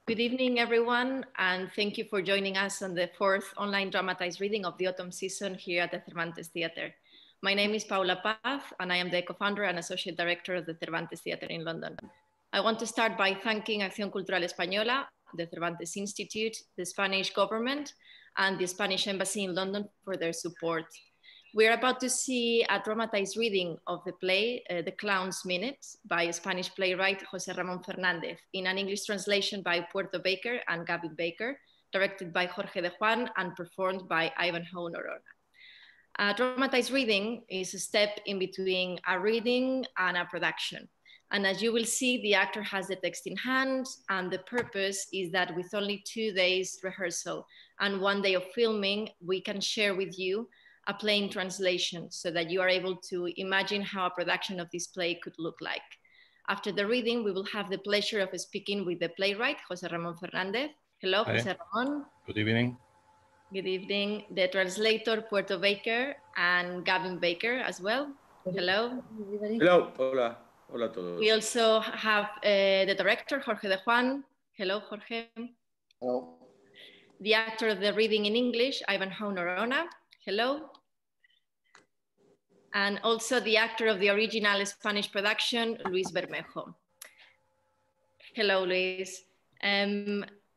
Good evening, everyone, and thank you for joining us on the fourth online dramatized reading of the autumn season here at the Cervantes Theatre. My name is Paula Paz, and I am the co-founder and associate director of the Cervantes Theatre in London. I want to start by thanking Acción Cultural Española, the Cervantes Institute, the Spanish government, and the Spanish Embassy in London for their support. We're about to see a dramatized reading of the play, The Clown's Minute, by a Spanish playwright, José Ramón Fernandez, in an English translation by Puerto Baker and Gavin Baker, directed by Jorge de Juan and performed by Ivanhoe Norona. A dramatized reading is a step in between a reading and a production. And as you will see, the actor has the text in hand, and the purpose is that with only 2 days rehearsal and 1 day of filming, we can share with you a plain translation so that you are able to imagine how a production of this play could look like. After the reading, we will have the pleasure of speaking with the playwright, José Ramón Fernandez. Hello, Hi. José Ramón. Good evening. Good evening. The translator, Puerto Baker, and Gavin Baker as well. Hello. Hello, hola, hola a todos. We also have the director, Jorge de Juan. Hello, Jorge. Hello. The actor of the reading in English, Ivanhoe Norona. Hello. And also the actor of the original Spanish production, Luis Bermejo. Hello, Luis.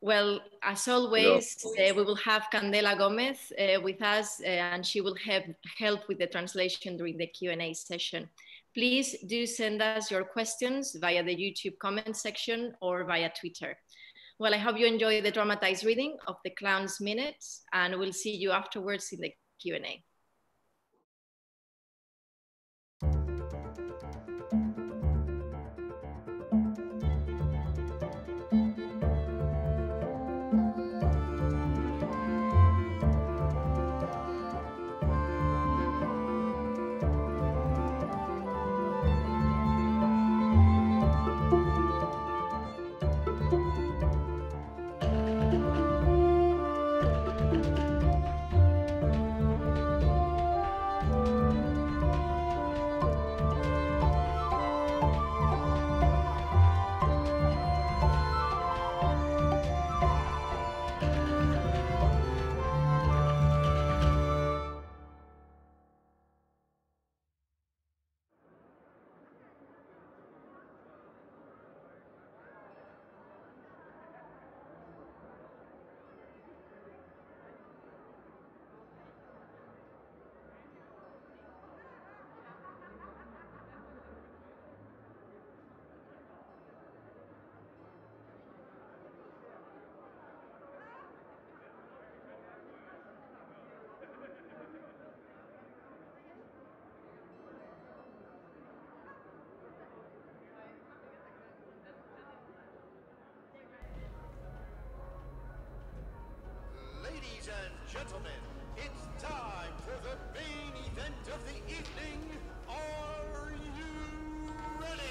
Well, as always, we will have Candela Gomez with us, and she will help with the translation during the Q&A session. Please do send us your questions via the YouTube comment section or via Twitter. Well, I hope you enjoy the dramatized reading of The Clown's Minute, and we'll see you afterwards in the Q&A. Ladies and gentlemen, it's time for the main event of the evening. Are you ready?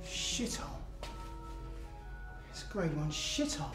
Shithole. It's a grade 1 shithole.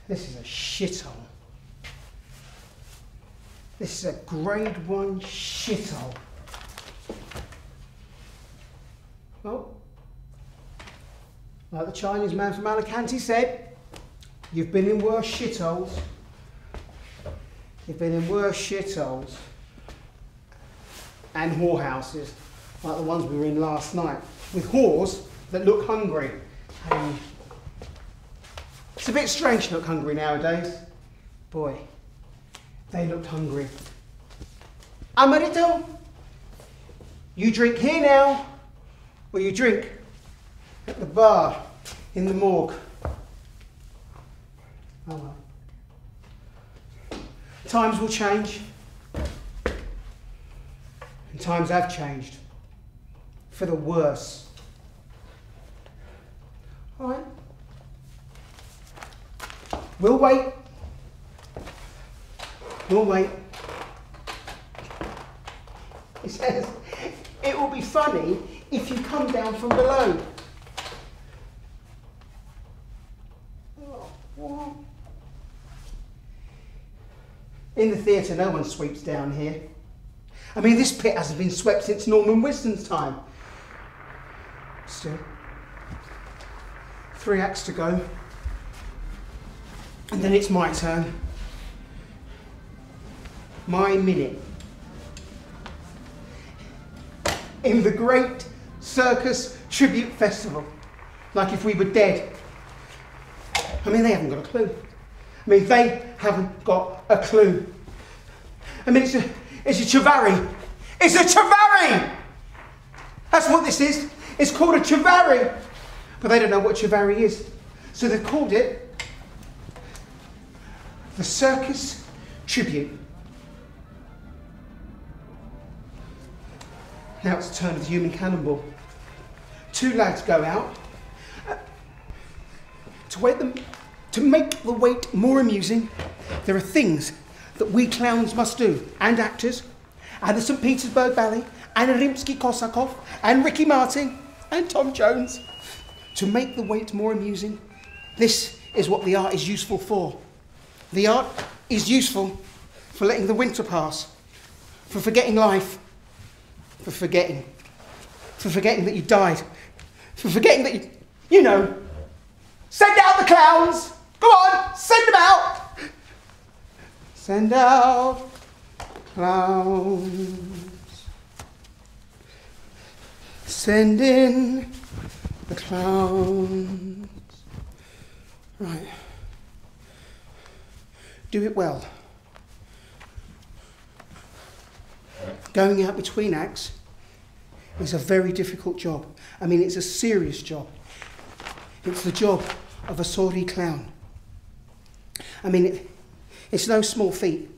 This is a shithole. This is a grade 1 shithole. Well, like the Chinese man from Alicante said, you've been in worse shitholes. You've been in worse shitholes and whorehouses, like the ones we were in last night, with whores that look hungry. It's a bit strange to look hungry nowadays. Boy, they looked hungry. Amarito, you drink here now, or you drink at the bar in the morgue. Oh well. Times will change. And times have changed. For the worse. All right. We'll wait. We'll wait. He says, it will be funny if you come down from below. What? In the theatre, no one sweeps down here. I mean, this pit hasn't been swept since Norman Wisden's time. Still, 3 acts to go. And then it's my turn. My minute. In the Great Circus Tribute Festival. Like if we were dead. I mean, they haven't got a clue. I mean, they haven't got a clue. I mean, it's a chivarri. It's a chivarri! That's what this is. It's called a chivarri. But they don't know what a chivarri is. So they've called it the Circus Tribute. Now it's the turn of the human cannonball. 2 lads go out to make the wait more amusing. There are things that we clowns must do, and actors, and the St. Petersburg Ballet, and Rimsky-Korsakov, and Ricky Martin, and Tom Jones. To make the wait more amusing, this is what the art is useful for. The art is useful for letting the winter pass, for forgetting life, for forgetting that you died, for forgetting that you know, send out the clowns! Go on, send them out! Send out clowns. Send in the clowns. Right. Do it well. Going out between acts is a very difficult job. I mean, it's a serious job. It's the job of a sorry clown. I mean, it's no small feat.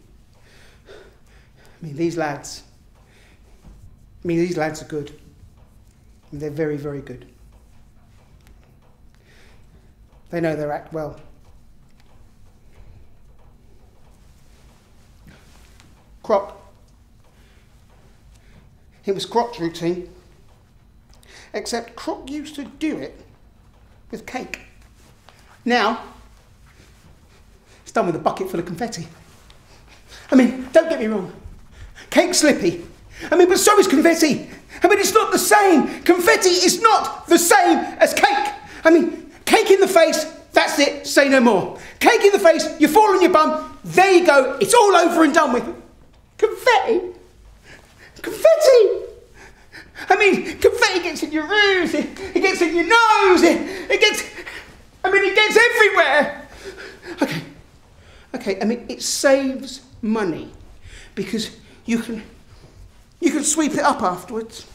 I mean, these lads are good. I mean, they're very, very good. They know their act well. Croc. It was Croc's routine, except Croc used to do it with cake. Now, it's done with a bucket full of confetti. I mean, don't get me wrong, cake's slippy. I mean, but so is confetti. I mean, it's not the same. Confetti is not the same as cake. I mean, cake in the face, that's it, say no more. Cake in the face, you fall on your bum, there you go, it's all over and done with. Confetti? Confetti! I mean, confetti gets in your ears, it gets in your nose, it gets everywhere. Okay, I mean, it saves money because you can sweep it up afterwards.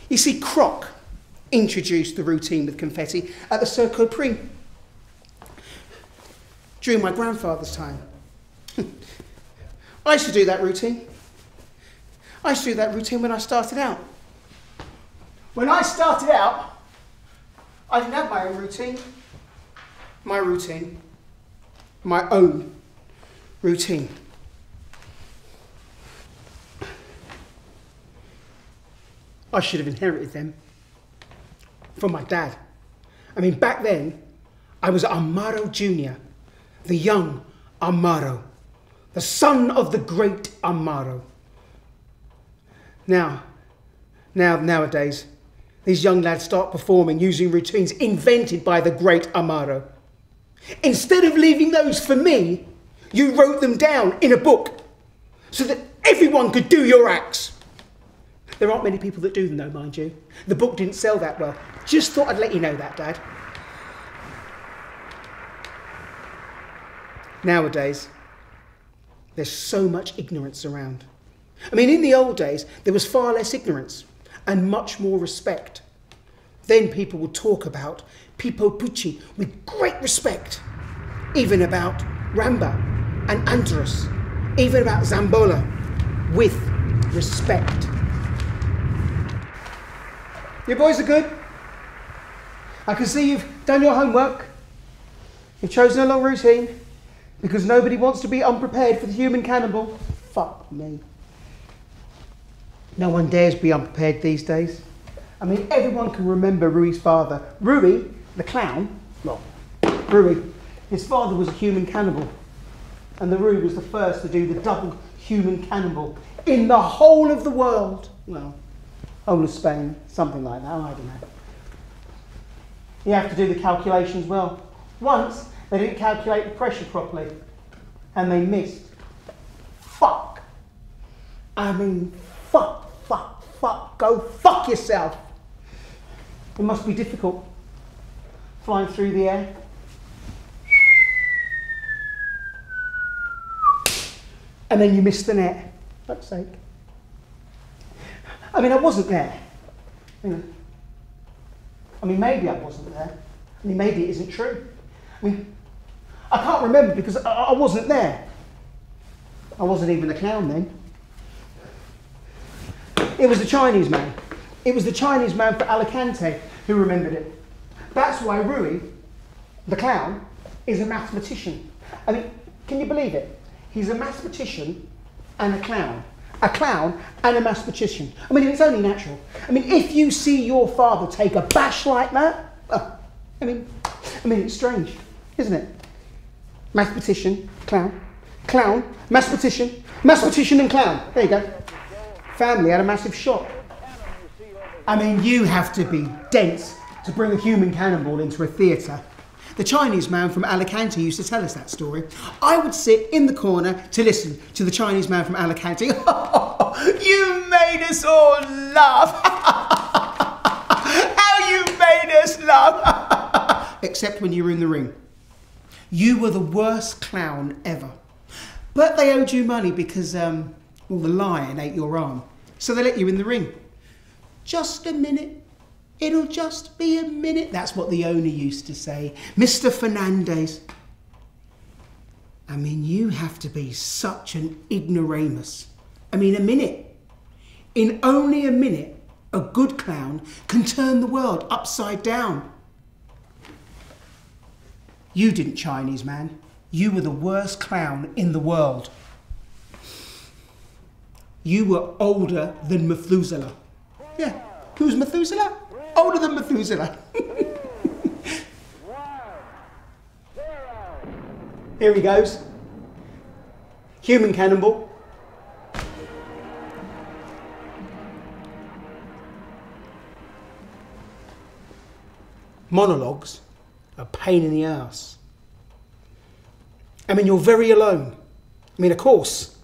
You see, Croc introduced the routine with confetti at the Circle Prix during my grandfather's time. I used to do that routine. I used to do that routine when I started out. When I started out, I didn't have my own routine. My routine. My own routine. I should have inherited them from my dad. I mean, back then, I was Amaro Jr., the young Amaro, the son of the great Amaro. Nowadays, these young lads start performing using routines invented by the great Amaro. Instead of leaving those for me, you wrote them down in a book so that everyone could do your acts. There aren't many people that do them though, mind you. The book didn't sell that well. Just thought I'd let you know that, Dad. Nowadays, there's so much ignorance around. I mean, in the old days, there was far less ignorance and much more respect. Then people would talk about Pipo Pucci with great respect, even about Ramba and Andros, even about Zambola with respect. You boys are good? I can see you've done your homework. You've chosen a long routine because nobody wants to be unprepared for the human cannibal. Fuck me. No one dares be unprepared these days. I mean, everyone can remember Rui's father. Rui, the clown, well, Rui, his father was a human cannibal. And the Rui was the first to do the double human cannibal in the whole of the world. Well, whole of Spain, something like that, I don't know. You have to do the calculations well. Once, they didn't calculate the pressure properly, and they missed. Fuck. I mean, fuck, go fuck yourself. It must be difficult, flying through the air. And then you miss the net. Fuck's sake. I mean, I wasn't there. You know. I mean, maybe I wasn't there. I mean, maybe it isn't true. I mean, I can't remember because I wasn't there. I wasn't even a clown then. It was the Chinese man. It was the Chinese man for Alicante who remembered it. That's why Rui, the clown, is a mathematician. I mean, can you believe it? He's a mathematician and a clown. A clown and a mathematician. I mean, it's only natural. I mean, if you see your father take a bash like that, I mean, it's strange, isn't it? Mathematician, clown, mathematician, and clown. There you go. Family had a massive shock. I mean, you have to be dense to bring a human cannibal into a theatre. The Chinese man from Alicante used to tell us that story. I would sit in the corner to listen to the Chinese man from Alicante. Oh, you made us all laugh. How you made us laugh. Except when you were in the ring. You were the worst clown ever. But they owed you money because, well, the lion ate your arm. So they let you in the ring. Just a minute. It'll just be a minute. That's what the owner used to say. Mr. Fernandez. I mean, you have to be such an ignoramus. I mean, a minute. In only a minute, a good clown can turn the world upside down. You didn't, Chinese man. You were the worst clown in the world. You were older than Methuselah. Yeah, who's Methuselah? Older than Methuselah. Here he goes. Human cannibal. Monologues are a pain in the ass. I mean, you're very alone. I mean, of course,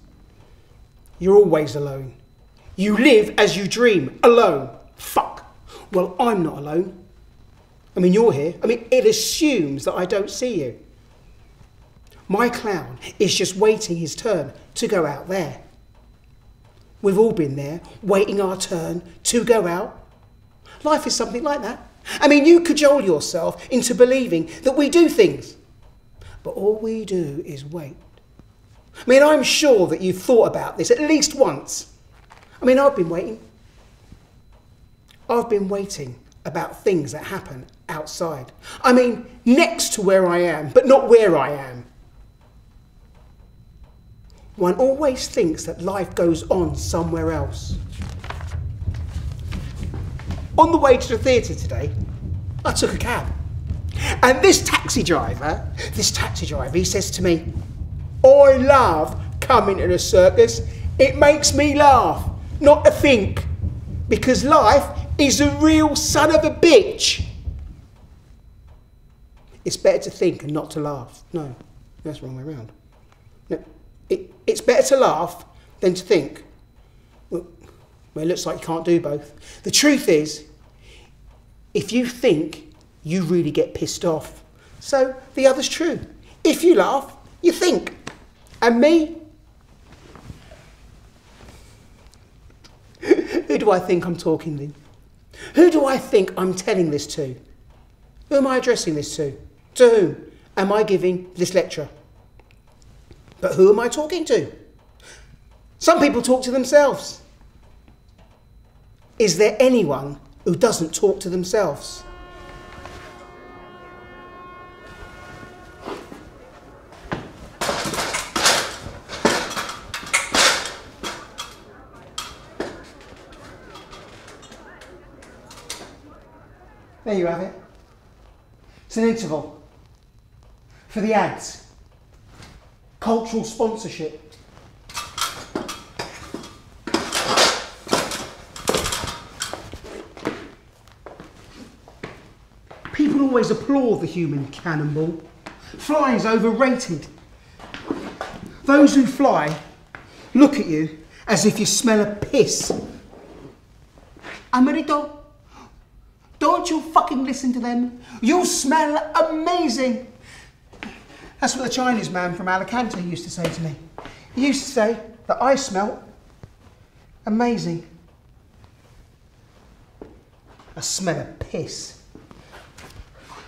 you're always alone. You live as you dream, alone. Fuck. Well, I'm not alone. I mean, you're here. I mean, it assumes that I don't see you. My clown is just waiting his turn to go out there. We've all been there, waiting our turn to go out. Life is something like that. I mean, you cajole yourself into believing that we do things, but all we do is wait. I mean, I'm sure that you've thought about this at least once. I mean, I've been waiting. I've been waiting about things that happen outside. I mean, next to where I am, but not where I am. One always thinks that life goes on somewhere else. On the way to the theatre today, I took a cab. And this taxi driver, he says to me, I love coming to the circus. It makes me laugh, not to think, because life is a real son of a bitch. It's better to think and not to laugh. No, that's the wrong way around. No, it's better to laugh than to think. Well, it looks like you can't do both. The truth is, if you think, you really get pissed off. So the other's true. If you laugh, you think. And me? Who do I think I'm talking to? Who do I think I'm telling this to? Who am I addressing this to? To whom am I giving this lecture? But who am I talking to? Some people talk to themselves. Is there anyone who doesn't talk to themselves? There you have it. It's an interval for the ads. Cultural sponsorship. People always applaud the human cannonball. Flying's overrated. Those who fly look at you as if you smell a piss. Amerito, don't you fucking listen to them. You smell amazing. That's what the Chinese man from Alicante used to say to me. He used to say that I smell amazing. I smell of piss.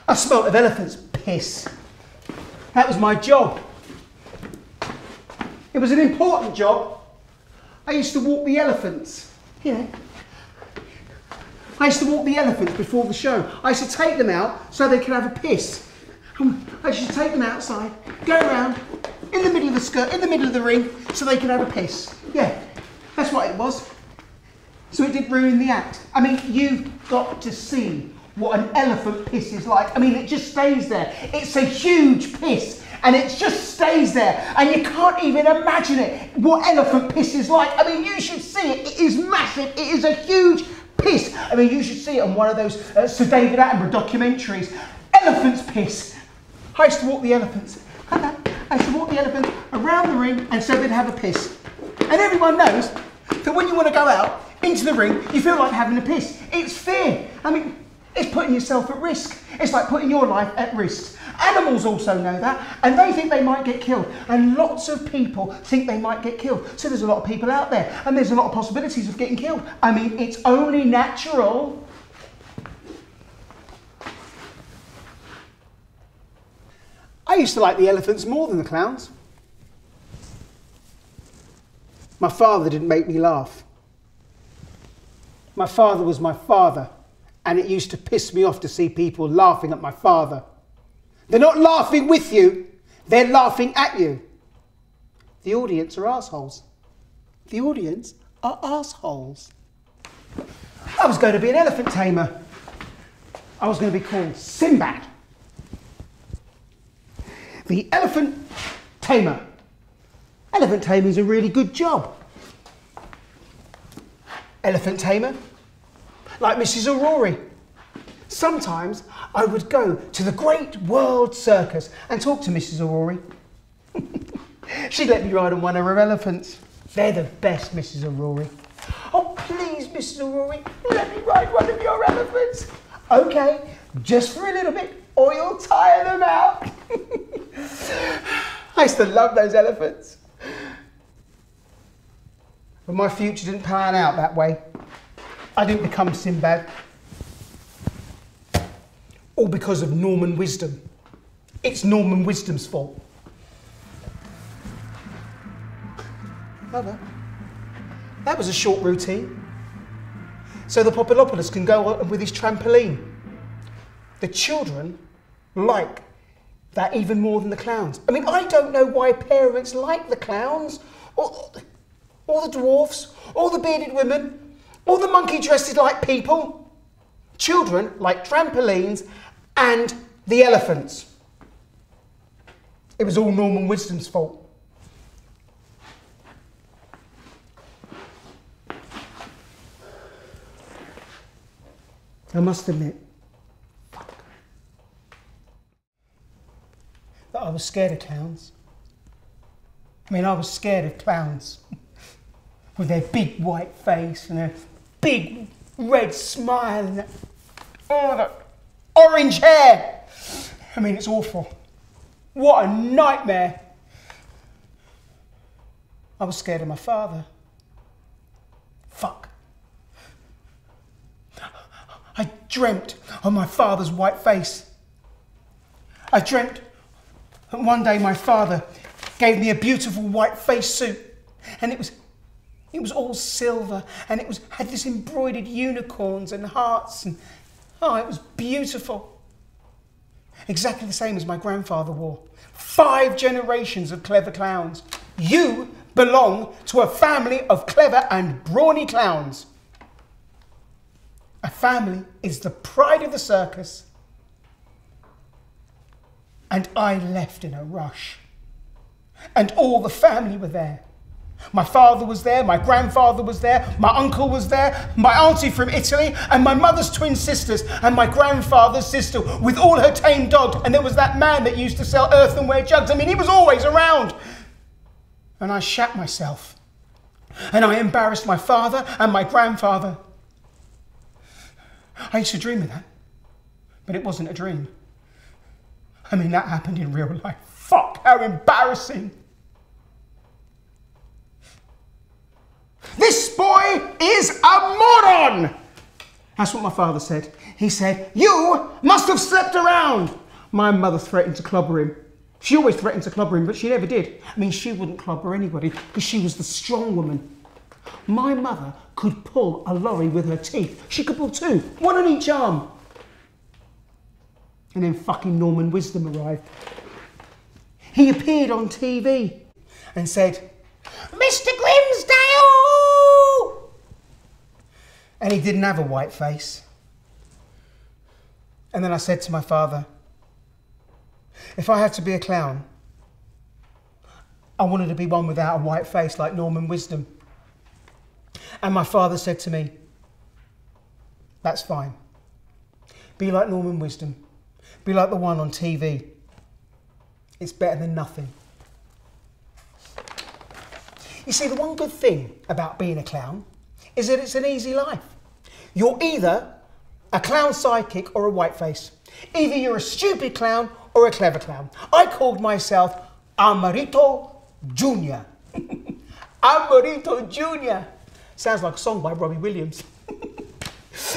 I smelt of elephant's piss. That was my job. It was an important job. I used to walk the elephants, you know. I used to walk the elephants before the show. I used to take them out so they could have a piss. I used to take them outside, go around in the middle of the skirt, in the middle of the ring, so they could have a piss. Yeah, that's what it was. So it did ruin the act. I mean, you've got to see what an elephant piss is like. I mean, it just stays there. It's a huge piss, and it just stays there, and you can't even imagine it, what elephant piss is like. I mean, you should see it. It is massive. It is a huge piss. I mean, you should see it on one of those Sir David Attenborough documentaries. Elephant's piss. I used to walk the elephants. I used to walk the elephants around the ring and so they'd have a piss. And everyone knows that when you want to go out into the ring, you feel like having a piss. It's fear. I mean, it's putting yourself at risk. It's like putting your life at risk. Animals also know that, and they think they might get killed. And lots of people think they might get killed. So there's a lot of people out there, and there's a lot of possibilities of getting killed. I mean, it's only natural. I used to like the elephants more than the clowns. My father didn't make me laugh. My father was my father, and it used to piss me off to see people laughing at my father. They're not laughing with you, they're laughing at you. The audience are assholes. The audience are assholes. I was going to be an elephant tamer. I was going to be called Sinbad. The elephant tamer. Elephant tamer is a really good job. Elephant tamer, like Mrs. Aurori. Sometimes I would go to the Great World Circus and talk to Mrs. Aurori. She'd let me ride on one of her elephants. They're the best, Mrs. Aurori. Oh, please, Mrs. Aurori, let me ride one of your elephants. Okay, just for a little bit, or you'll tire them out. I used to love those elephants. But my future didn't pan out that way. I didn't become Sinbad. All because of Norman Wisdom. It's Norman Wisdom's fault. Mother, that was a short routine. So the Populopoulos can go on with his trampoline. The children like that even more than the clowns. I mean, I don't know why parents like the clowns, or the dwarfs, or the bearded women, or the monkey dressed like people. Children like trampolines and The elephants. It was all Norman Wisdom's fault. I must admit that I was scared of clowns. I mean, I was scared of clowns with their big white face and their big red smile and that orange hair. I mean, it's awful. What a nightmare. I was scared of my father. Fuck. I dreamt of my father's white face. I dreamt that one day my father gave me a beautiful white face suit, and it was all silver, and had this embroidered unicorns and hearts, and oh, it was beautiful. Exactly the same as my grandfather wore. 5 generations of clever clowns. You belong to a family of clever and brawny clowns. A family is the pride of the circus. And I left in a rush. And all the family were there. My father was there, my grandfather was there, my uncle was there, my auntie from Italy, and my mother's twin sisters, and my grandfather's sister with all her tame dogs. And there was that man that used to sell earthenware jugs. I mean, he was always around. And I shat myself. And I embarrassed my father and my grandfather. I used to dream of that, but it wasn't a dream. I mean, that happened in real life. Fuck, how embarrassing. This boy is a moron! That's what my father said. He said, you must have slept around. My mother threatened to clobber him. She always threatened to clobber him, but she never did. I mean, she wouldn't clobber anybody because she was the strong woman. My mother could pull a lorry with her teeth. She could pull 2, 1 on each arm. And then fucking Norman Wisdom arrived. He appeared on TV and said, Mr. Grimsdale! And he didn't have a white face. And then I said to my father, if I had to be a clown, I wanted to be one without a white face like Norman Wisdom. And my father said to me, that's fine. Be like Norman Wisdom. Be like the one on TV. It's better than nothing. You see, the one good thing about being a clown is that it's an easy life. You're either a clown sidekick or a whiteface. Either you're a stupid clown or a clever clown. I called myself Amarito Jr. Amarito Jr. Sounds like a song by Robbie Williams.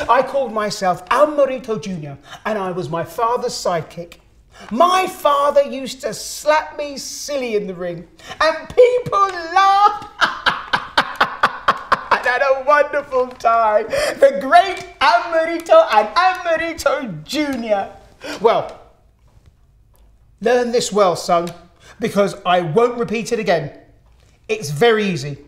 I called myself Amarito Jr. and I was my father's sidekick. My father used to slap me silly in the ring and people laughed. I had a wonderful time. The great Amarito and Amarito Jr. Well, learn this well, son, because I won't repeat it again. It's very easy.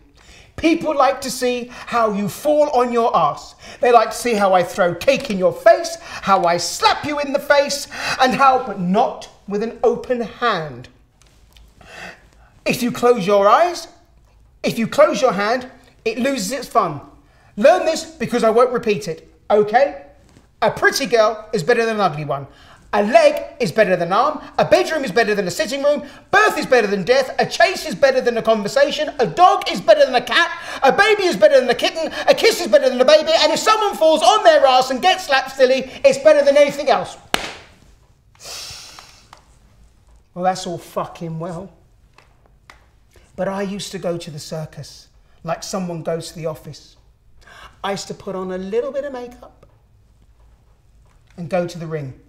People like to see how you fall on your ass. They like to see how I throw cake in your face, how I slap you in the face, and how, but not with an open hand. If you close your eyes, if you close your hand, it loses its fun. Learn this because I won't repeat it, okay? A pretty girl is better than an ugly one. A leg is better than an arm, a bedroom is better than a sitting room, birth is better than death, a chase is better than a conversation, a dog is better than a cat, a baby is better than a kitten, a kiss is better than a baby, and if someone falls on their ass and gets slapped silly, it's better than anything else. Well, that's all fucking well. But I used to go to the circus like someone goes to the office. I used to put on a little bit of makeup and go to the ring.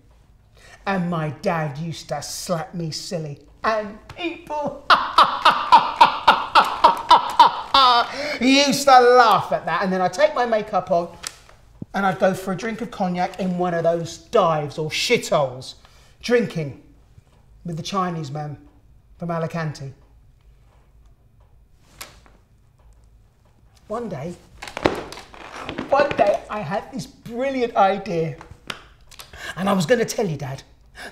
And my dad used to slap me silly. And people used to laugh at that. And then I'd take my makeup on and I'd go for a drink of cognac in one of those dives or shitholes, drinking with the Chinese man from Alicante. One day I had this brilliant idea. And I was going to tell you, Dad,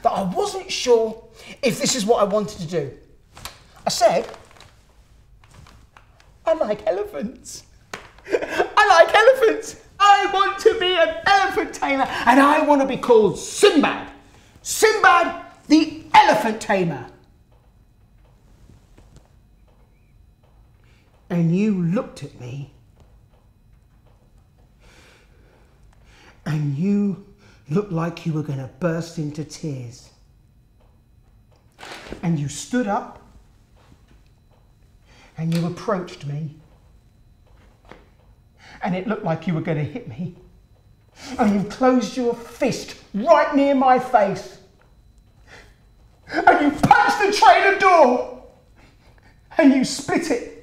that I wasn't sure if this is what I wanted to do. I said, I like elephants. I like elephants. I want to be an elephant tamer, and I want to be called Sinbad. Sinbad the elephant tamer. And you looked at me, and you looked like you were going to burst into tears. And you stood up, and you approached me, and it looked like you were going to hit me. And you closed your fist right near my face, and you punched the trailer door, and you split it.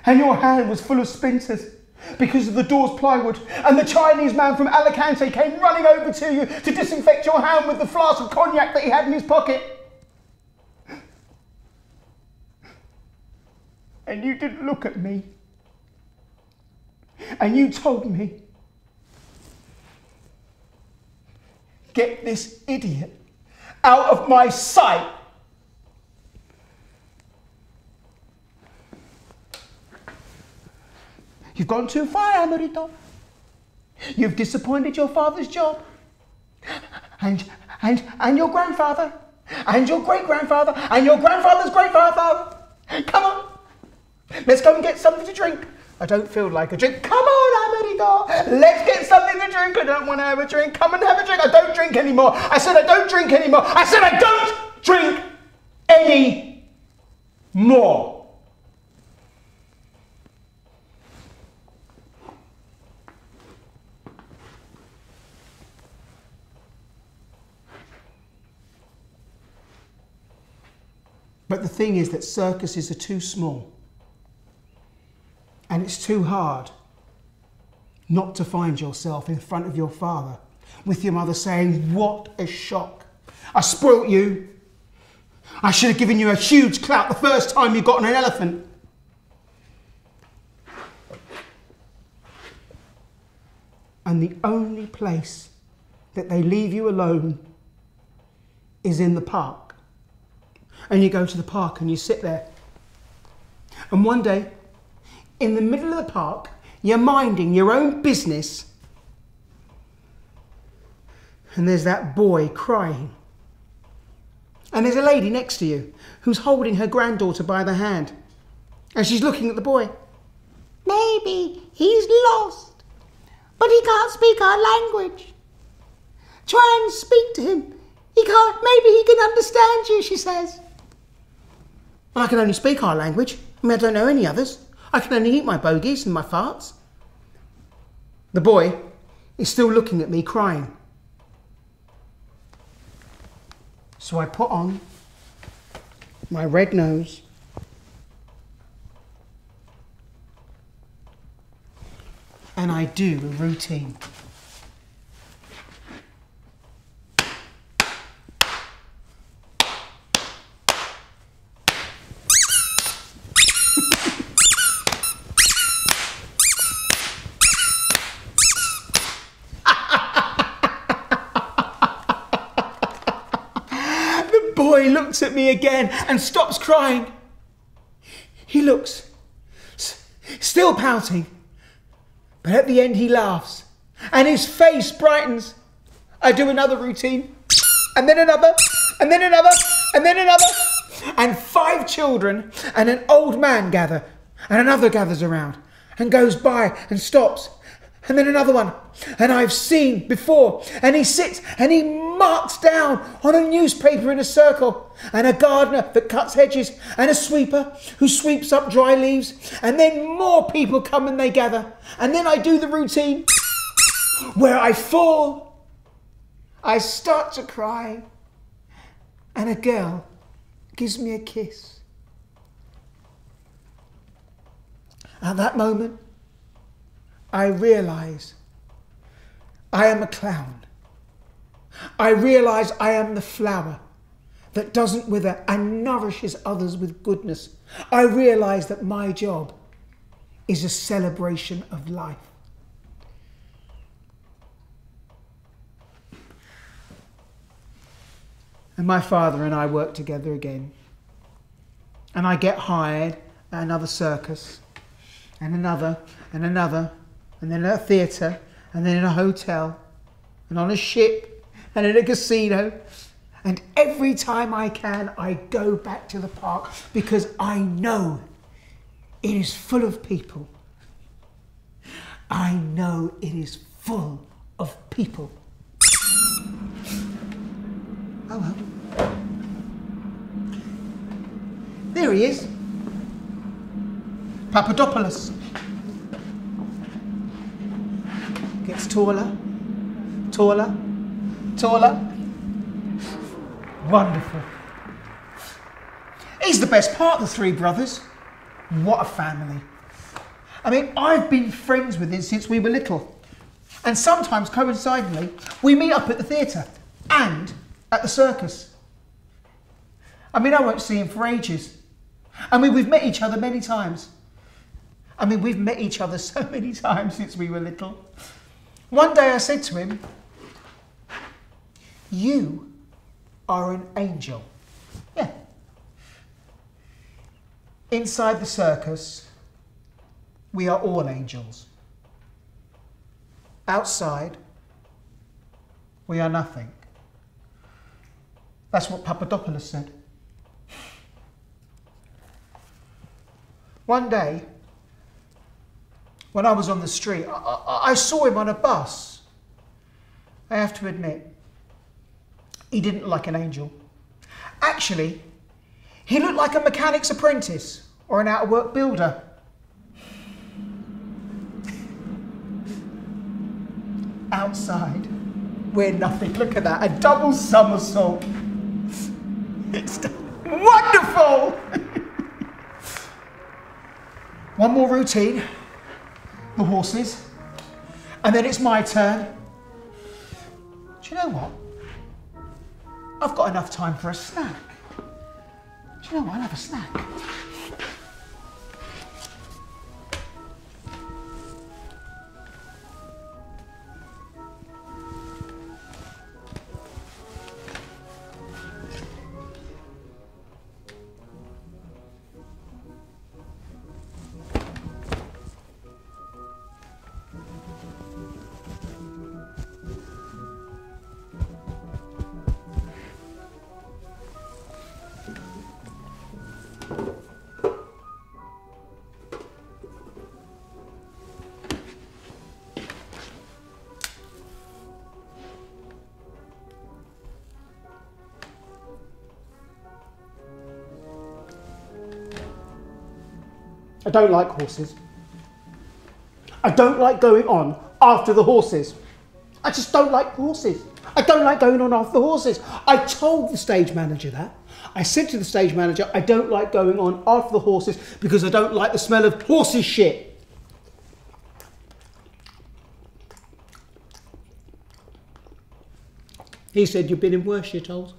And your hand was full of splinters because of the door's plywood. And the Chinese man from Alicante came running over to you to disinfect your hand with the flask of cognac that he had in his pocket. And you didn't look at me. And you told me, get this idiot out of my sight. You've gone too far, Amarito. You've disappointed your father's job. And your grandfather. And your great-grandfather. And your grandfather's great-grandfather. Come on. Let's go and get something to drink. I don't feel like a drink. Come on, Amarito. Let's get something to drink. I don't want to have a drink. Come and have a drink. I don't drink anymore. I said I don't drink anymore. I said I don't drink any more. But the thing is that circuses are too small, and it's too hard not to find yourself in front of your father with your mother saying, what a shock. I spoilt you. I should have given you a huge clap the first time you got on an elephant. And the only place that they leave you alone is in the park. And you go to the park and you sit there. And one day, in the middle of the park, you're minding your own business. And there's that boy crying. And there's a lady next to you who's holding her granddaughter by the hand. And she's looking at the boy. Maybe he's lost, but he can't speak our language. Try and speak to him. He can't, maybe he can understand you, she says. I can only speak our language. I don't know any others. I can only eat my bogies and my farts. The boy is still looking at me, crying. So I put on my red nose and I do a routine. He looks at me again and stops crying. He looks, still pouting, but at the end he laughs and his face brightens. I do another routine, and then another, and then another, and then another. And 5 children and an old man gather, and another gathers around and goes by and stops. And then another one, and I've seen before, and he sits and he marks down on a newspaper in a circle, and a gardener that cuts hedges, and a sweeper who sweeps up dry leaves, and then more people come and they gather, and then I do the routine where I fall, I start to cry, and a girl gives me a kiss. At that moment, I realise I am a clown. I realise I am the flower that doesn't wither and nourishes others with goodness. I realise that my job is a celebration of life. And my father and I work together again. And I get hired at another circus, and another, and another, and then at a theatre, and then in a hotel, and on a ship, and in a casino. And every time I can, I go back to the park because I know it is full of people. I know it is full of people. Oh well. There he is. Papadopoulos. Gets taller, taller, taller. Wonderful. He's the best part of the three brothers. What a family. I mean, I've been friends with him since we were little. And sometimes, coincidentally, we meet up at the theatre and at the circus. I mean, I won't see him for ages. I mean, we've met each other many times. I mean, we've met each other so many times since we were little. One day I said to him, "You are an angel." Yeah. Inside the circus, we are all angels. Outside, we are nothing. That's what Papadopoulos said. One day, when I was on the street, I saw him on a bus. I have to admit, he didn't look like an angel. Actually, he looked like a mechanic's apprentice or an out-of-work builder. Outside, we're nothing. Look at that, a double somersault. It's wonderful! One more routine, the horses, and then it's my turn. Do you know what? I've got enough time for a snack. Do you know what? I'll have a snack. I don't like horses. I don't like going on after the horses. I just don't like horses. I don't like going on after the horses. I told the stage manager that. I said to the stage manager, I don't like going on after the horses because I don't like the smell of horses' shit. He said, you've been in worse shitholes.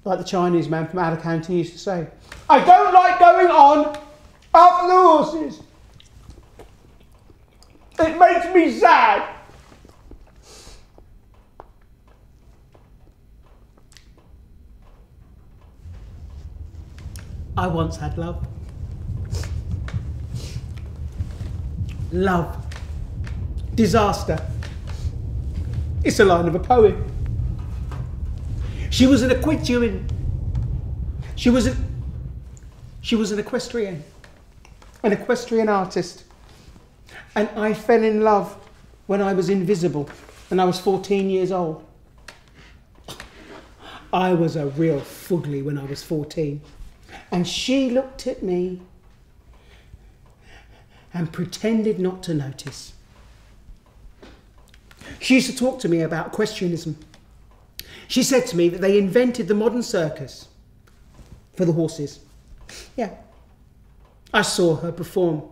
Like the Chinese man from Alicante used to say, I don't like going on after the horses. It makes me sad. I once had love. Love. Disaster. It's a line of a poem. She was an equestrian. She was an equestrian artist. And I fell in love when I was invisible, and I was 14 years old. I was a real fugly when I was 14. And she looked at me and pretended not to notice. She used to talk to me about equestrianism. She said to me that they invented the modern circus for the horses. Yeah. I saw her perform.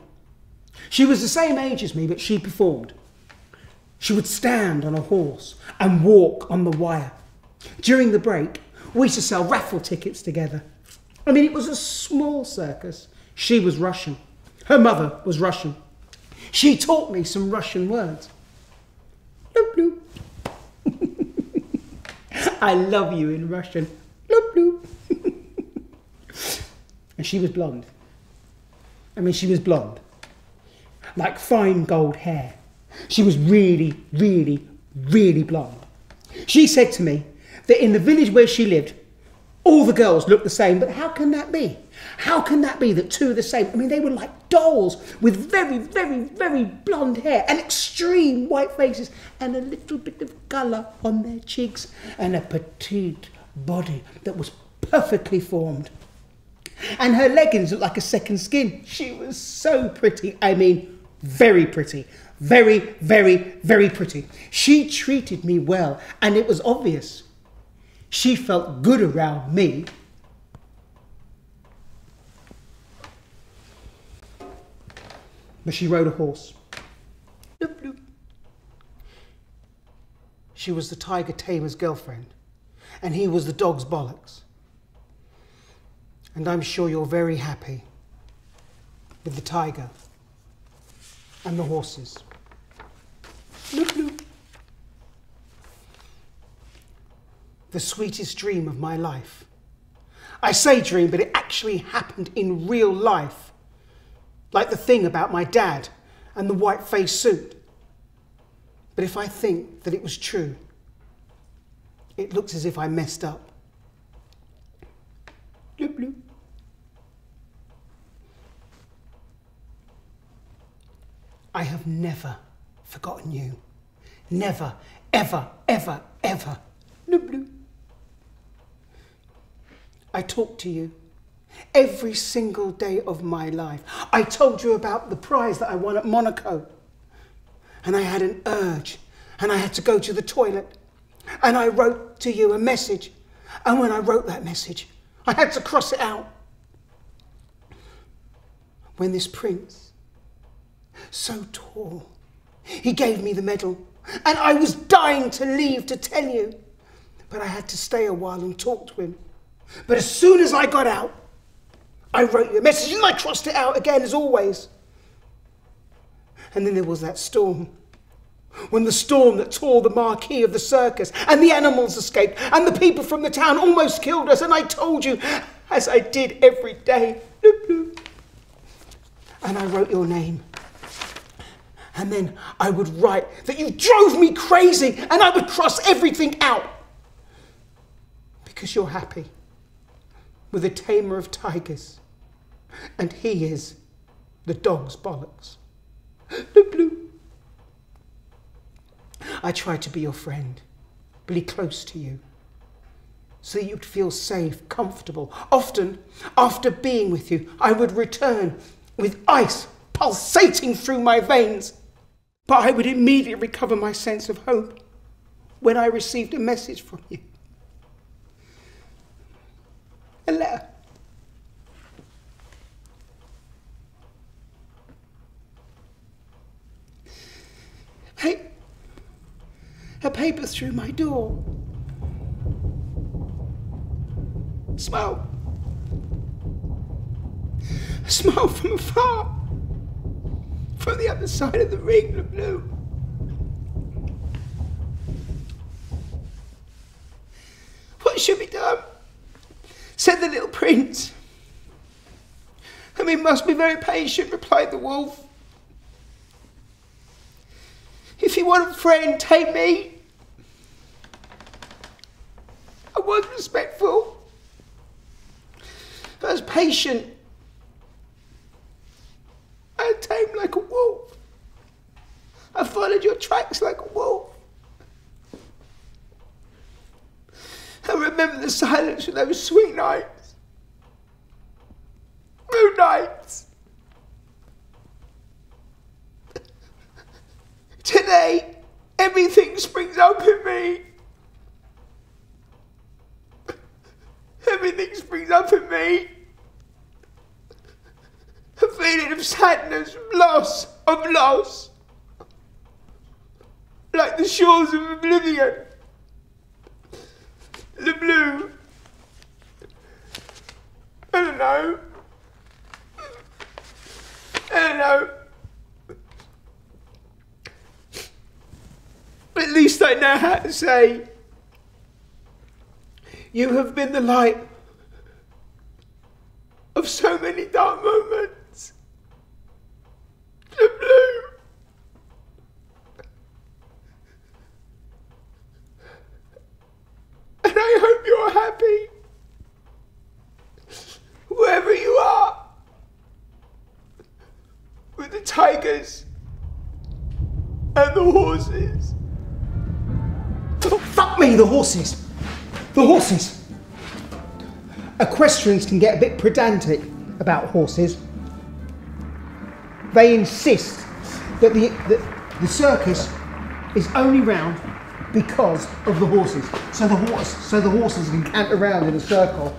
She was the same age as me, but she performed. She would stand on a horse and walk on the wire. During the break, we used to sell raffle tickets together. I mean, it was a small circus. She was Russian. Her mother was Russian. She taught me some Russian words. Bloop, bloop. I love you in Russian. Bloop, bloop. And she was blonde. I mean, she was blonde. Like fine gold hair. She was really, really, really blonde. She said to me that in the village where she lived, all the girls looked the same, but how can that be? How can that be that two are the same? I mean, they were like dolls with very, very, very blonde hair and extreme white faces and a little bit of colour on their cheeks and a petite body that was perfectly formed. And her leggings looked like a second skin. She was so pretty. I mean, very pretty. Very, very, very pretty. She treated me well, and it was obvious. She felt good around me. But she rode a horse. Bloop, bloop. She was the tiger tamer's girlfriend, and he was the dog's bollocks. And I'm sure you're very happy with the tiger and the horses. Bloop, bloop. The sweetest dream of my life. I say dream, but it actually happened in real life. Like the thing about my dad and the white-faced suit. But if I think that it was true, it looks as if I messed up. Bloop, bloop. I have never forgotten you. Never, ever, ever, ever. Bloop, bloop. I talked to you every single day of my life. I told you about the prize that I won at Monaco. And I had an urge. And I had to go to the toilet. And I wrote to you a message. And when I wrote that message, I had to cross it out. When this prince, so tall, he gave me the medal. And I was dying to leave to tell you. But I had to stay a while and talk to him. But as soon as I got out, I wrote you a message and I crossed it out again as always. And then there was that storm. When the storm that tore the marquee of the circus and the animals escaped and the people from the town almost killed us. And I told you, as I did every day, bloop, bloop. And I wrote your name. And then I would write that you drove me crazy and I would cross everything out. Because you're happy with a tamer of tigers. And he is the dog's bollocks. Bloop, bloop. I tried to be your friend, be close to you, so that you'd feel safe, comfortable. Often, after being with you, I would return with ice pulsating through my veins. But I would immediately recover my sense of hope when I received a message from you. A letter. Hey, a paper through my door. Smile. A smile from afar. From the other side of the ring, the blue. What should be done? Said the little prince. I mean, must be very patient, replied the wolf. If you want a friend, take me. I was respectful. I was patient. I tamed like a wolf. I followed your tracks like a wolf. I remember the silence of those sweet nights. Moon nights. Today, everything springs up in me. Everything springs up in me. A feeling of sadness, of loss. Like the shores of oblivion. The blue. I don't know. But at least I know how to say, You have been the light of so many dark moments. The blue. And I hope you're happy. Wherever you are. With the tigers. And the horses. Oh, fuck me, the horses. The horses. Equestrians can get a bit pedantic about horses. They insist that the circus is only round because of the horses. So the horses can canter around in a circle.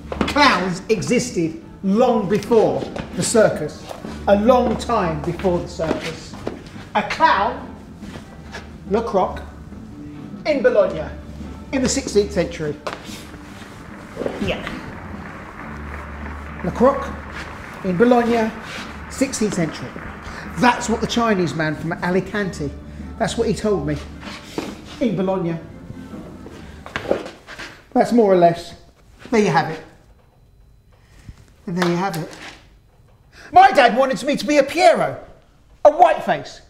Clowns existed long before the circus. A long time before the circus. A clown, Le Croc, in Bologna, in the 16th century. Yeah. Le Croc, in Bologna, 16th century. That's what the Chinese man from Alicante, that's what he told me. In Bologna. That's more or less. There you have it. And there you have it. My dad wanted me to be a Piero, a whiteface.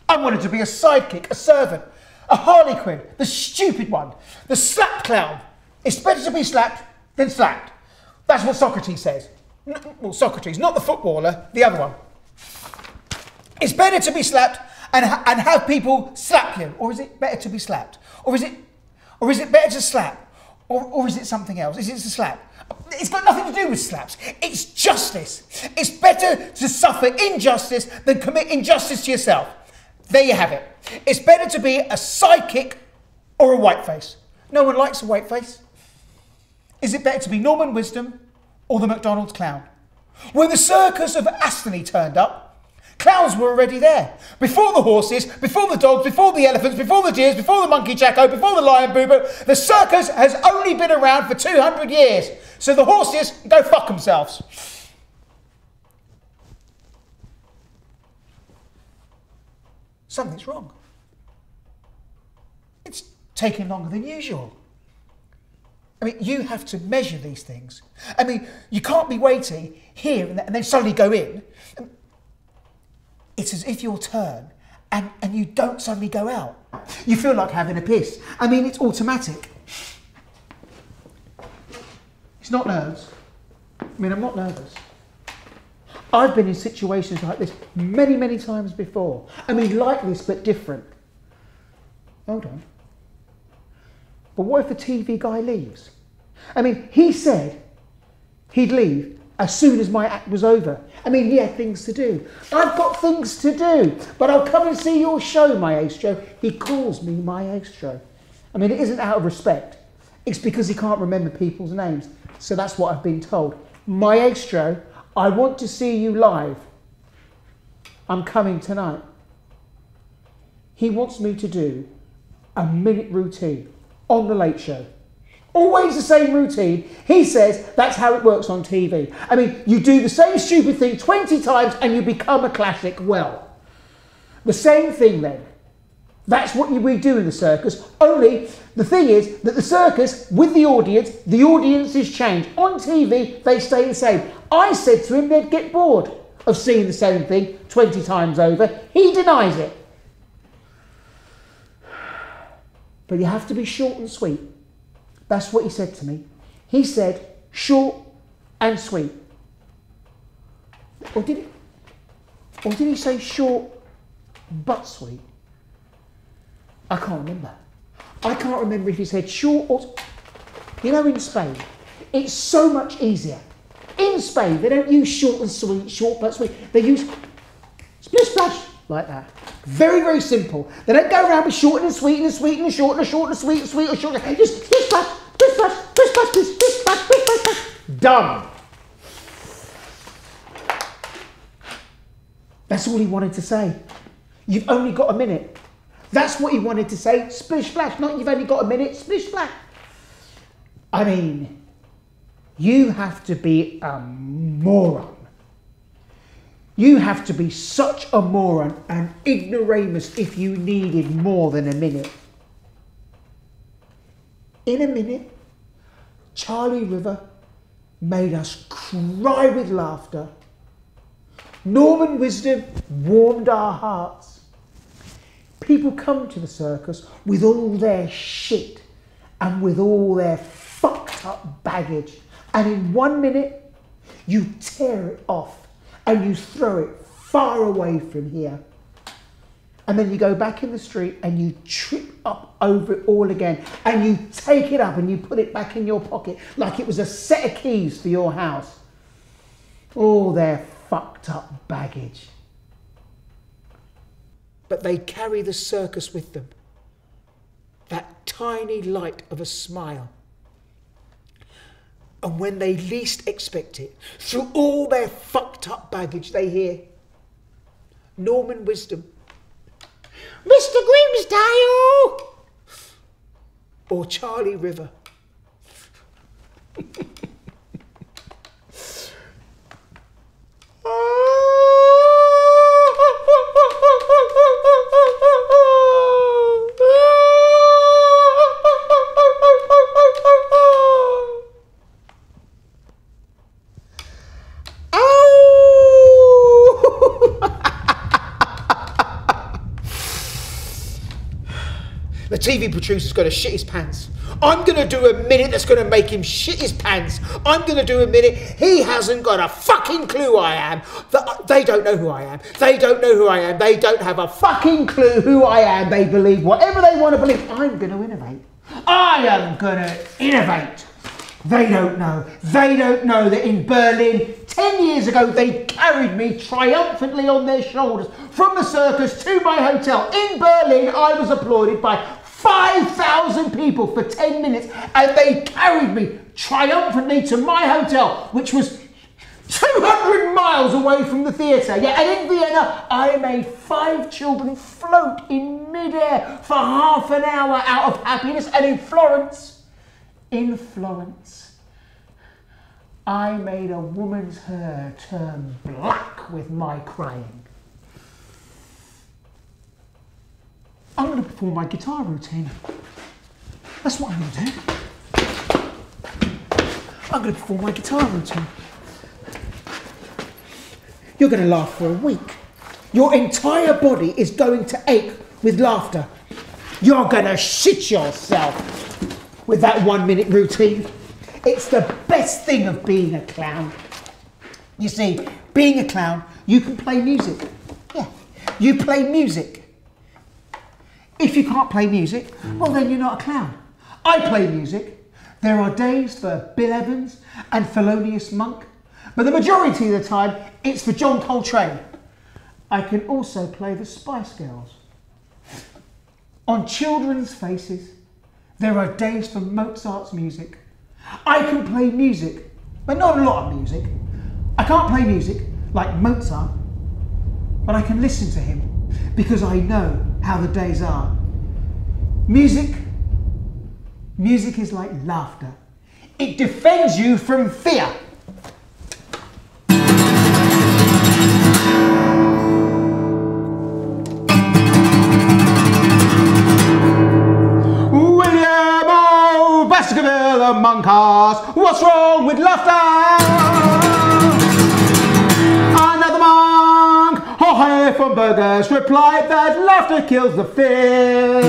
I wanted to be a sidekick, a servant, a harlequin, the stupid one, the slap clown. It's better to be slapped than slapped. That's what Socrates says. Well, Socrates, not the footballer, the other one. It's better to be slapped and have people slap you. Or is it better to be slapped? Or is it better to slap? Or is it something else? Is it to slap? It's got nothing to do with slaps. It's justice. It's better to suffer injustice than commit injustice to yourself. There you have it. It's better to be a sidekick or a whiteface. No one likes a whiteface. Is it better to be Norman Wisdom or the McDonald's clown? When the circus of Astley turned up, clowns were already there. Before the horses, before the dogs, before the elephants, before the deers, before the monkey jacko, before the lion boobo, the circus has only been around for 200 years. So the horses go fuck themselves. Something's wrong. It's taking longer than usual. I mean, you have to measure these things. I mean, you can't be waiting here and then suddenly go in. It's as if your turn and you don't suddenly go out. You feel like having a piss. I mean, it's automatic. It's not nerves. I mean, I'm not nervous. I've been in situations like this many, many times before. I mean, like this, but different. Hold on. But what if the TV guy leaves? I mean, he said he'd leave as soon as my act was over. I mean, he had things to do. I've got things to do, but I'll come and see your show, maestro. He calls me maestro. I mean, it isn't out of respect. It's because he can't remember people's names. So that's what I've been told. Maestro, I want to see you live. I'm coming tonight. He wants me to do a minute routine on the Late Show. Always the same routine. He says that's how it works on TV. I mean, you do the same stupid thing 20 times and you become a classic. Well, the same thing then. That's what we do in the circus. Only the thing is that the circus, with the audiences change. On TV, they stay the same. I said to him they'd get bored of seeing the same thing 20 times over. He denies it. But you have to be short and sweet. That's what he said to me. He said, short and sweet. Or did he say short but sweet? I can't remember. I can't remember if he said short or... You know, in Spain, it's so much easier. In Spain, they don't use short and sweet, short but sweet. They use splish splash, like that. Very, very simple. They don't go around with short and sweet and sweet and short and short and sweet and sweet or short. Just splish splash, splish splash, splish splash, splish splash, splish splash, splish. Done. That's all he wanted to say. You've only got a minute. That's what he wanted to say. Splish splash, not you've only got a minute. Splish splash. I mean, you have to be a moron. You have to be such a moron and ignoramus if you needed more than a minute. In a minute, Charlie River made us cry with laughter. Norman Wisdom warmed our hearts. People come to the circus with all their shit and with all their fucked up baggage, and in 1 minute you tear it off and you throw it far away from here. And then you go back in the street and you trip up over it all again, and you take it up and you put it back in your pocket like it was a set of keys for your house. All their fucked up baggage. But they carry the circus with them. That tiny light of a smile. And when they least expect it, through all their fucked up baggage, they hear Norman Wisdom, Mr. Grimsdale! Or Charlie River. The TV producer's going to shit his pants. I'm going to do a minute that's going to make him shit his pants. I'm going to do a minute. He hasn't got a fucking clue who I am. They don't know who I am. They don't know who I am. They don't have a fucking clue who I am. They believe whatever they want to believe. I'm going to innovate. I am going to innovate. They don't know. They don't know that in Berlin, 10 years ago, they carried me triumphantly on their shoulders from the circus to my hotel. In Berlin, I was applauded by 5,000 people for 10 minutes, and they carried me triumphantly to my hotel, which was 200 miles away from the theatre. Yeah, and in Vienna, I made 5 children float in midair for half an hour out of happiness. And in Florence, I made a woman's hair turn black with my crying. I'm going to perform my guitar routine. That's what I'm going to do. I'm going to perform my guitar routine. You're going to laugh for a week. Your entire body is going to ache with laughter. You're going to shit yourself with that 1 minute routine. It's the best thing of being a clown. You see, being a clown, you can play music. Yeah, you play music. If you can't play music, well then you're not a clown. I play music. There are days for Bill Evans and Thelonious Monk, but the majority of the time it's for John Coltrane. I can also play the Spice Girls. On children's faces, there are days for Mozart's music. I can play music, but not a lot of music. I can't play music like Mozart, but I can listen to him because I know how the days are. Music is like laughter. It defends you from fear. William O. Baskerville among us, what's wrong with laughter? Another monk, Jorge from Burgers, replied that laughter kills the fear.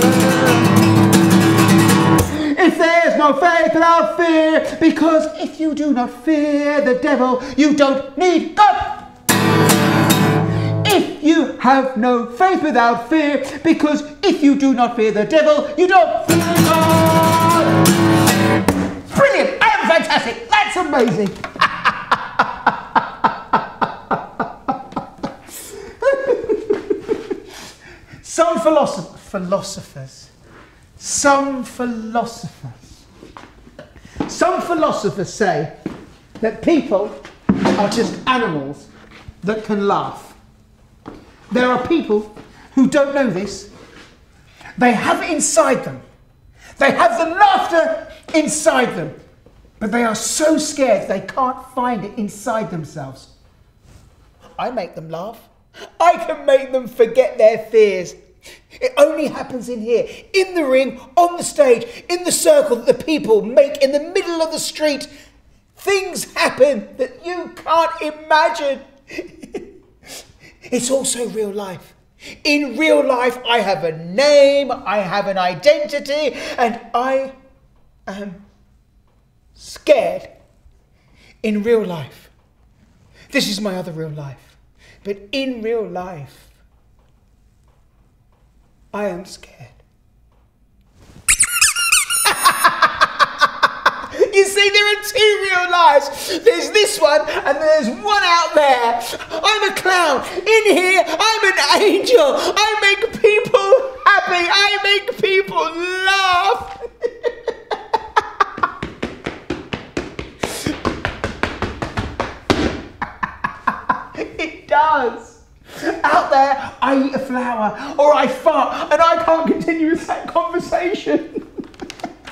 If there's no faith without fear, because if you do not fear the devil, you don't need God. If you have no faith without fear, because if you do not fear the devil, you don't fear God. Brilliant! I am fantastic! That's amazing! Some philosophers say that people are just animals that can laugh. There are people who don't know this. They have it inside them. They have the laughter inside them, but they are so scared they can't find it inside themselves. I make them laugh. I can make them forget their fears. It only happens in here, in the ring, on the stage, in the circle that the people make in the middle of the street. Things happen that you can't imagine. It's also real life. In real life, I have a name, I have an identity, and I am scared. In real life. This is my other real life. But in real life, I am scared. You see, there are two real lives. There's this one and there's one out there. I'm a clown. In here, I'm an angel. I make people happy. I make people laugh. It does. Out there, I eat a flower or I fart and I can't continue with that conversation.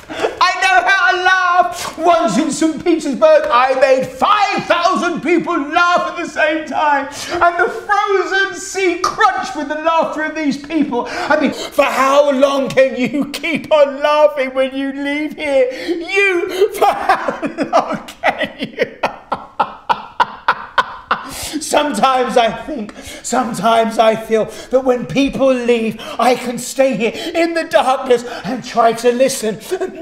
I know how to laugh. Once in St. Petersburg, I made 5,000 people laugh at the same time. And the frozen sea crunched with the laughter of these people. I mean, for how long can you keep on laughing when you leave here? For how long can you? Sometimes I think, sometimes I feel that when people leave, I can stay here in the darkness and try to listen. That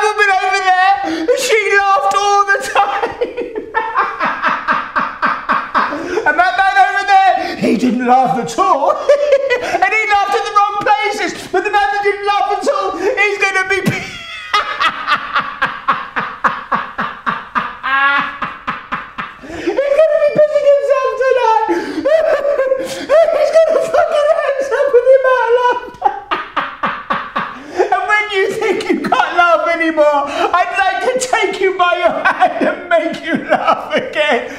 woman over there, she laughed all the time. And that man over there, he didn't laugh at all. And he laughed at the wrong places. But the man that didn't laugh at all, he's going to be... I'd like to take you by your hand and make you laugh again.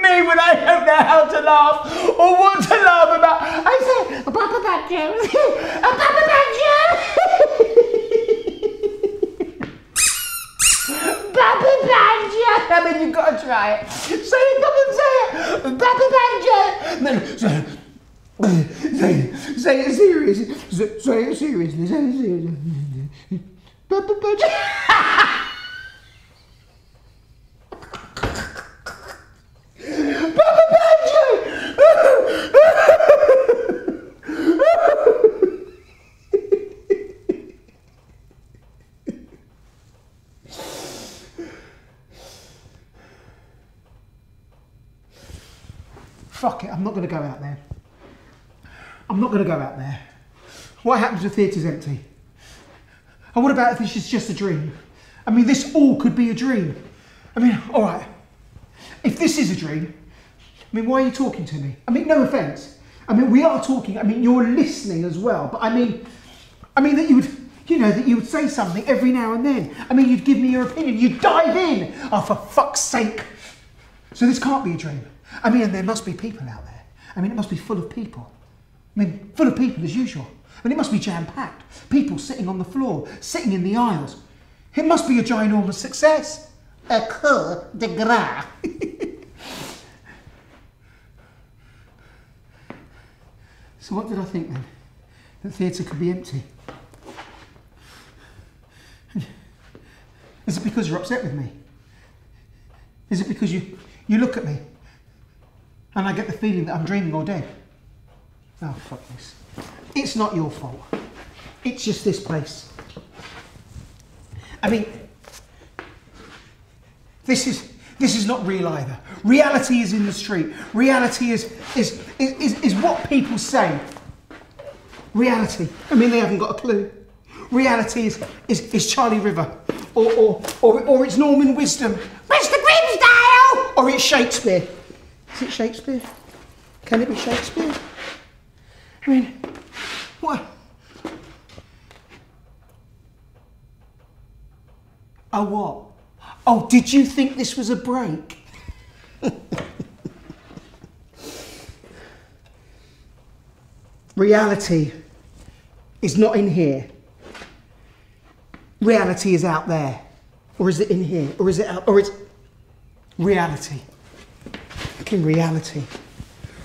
Me when I don't know how to laugh or what to laugh about. I say, Papa Badger, Papa Badger. Papa Badger. I mean, you've got to try it. Say it, come and say it. Papa Badger. No, say it seriously. Say it seriously. Say it seriously. Papa Badger. Papa Badger. Fuck it, I'm not going to go out there. I'm not going to go out there. What happens if the theatre's empty? And what about if this is just a dream? I mean, this all could be a dream. I mean, all right. If this is a dream, I mean, why are you talking to me? I mean, no offence. I mean, we are talking. I mean, you're listening as well. But I mean that you would, that you would say something every now and then. I mean, you'd give me your opinion. You'd dive in. Oh, for fuck's sake. So this can't be a dream. I mean, there must be people out there. I mean, it must be full of people. I mean, full of people as usual. I mean, it must be jam-packed. People sitting on the floor, sitting in the aisles. It must be a ginormous success. A coup de grace. So what did I think then? That theatre could be empty? Is it because you're upset with me? Is it because you look at me and I get the feeling that I'm dreaming or dead? Oh, fuck this. It's not your fault. It's just this place. I mean, this is not real either. Reality is in the street. Reality is what people say. Reality. I mean, they haven't got a clue. Reality is Charlie River, or it's Norman Wisdom, Mr. Grimsdale, or it's Shakespeare. Is it Shakespeare? Can it be Shakespeare? I mean, what? Oh, what? Oh, did you think this was a break? Reality is not in here. reality is out there? Or is it in here? Or is it out? Or it's reality. Fucking reality.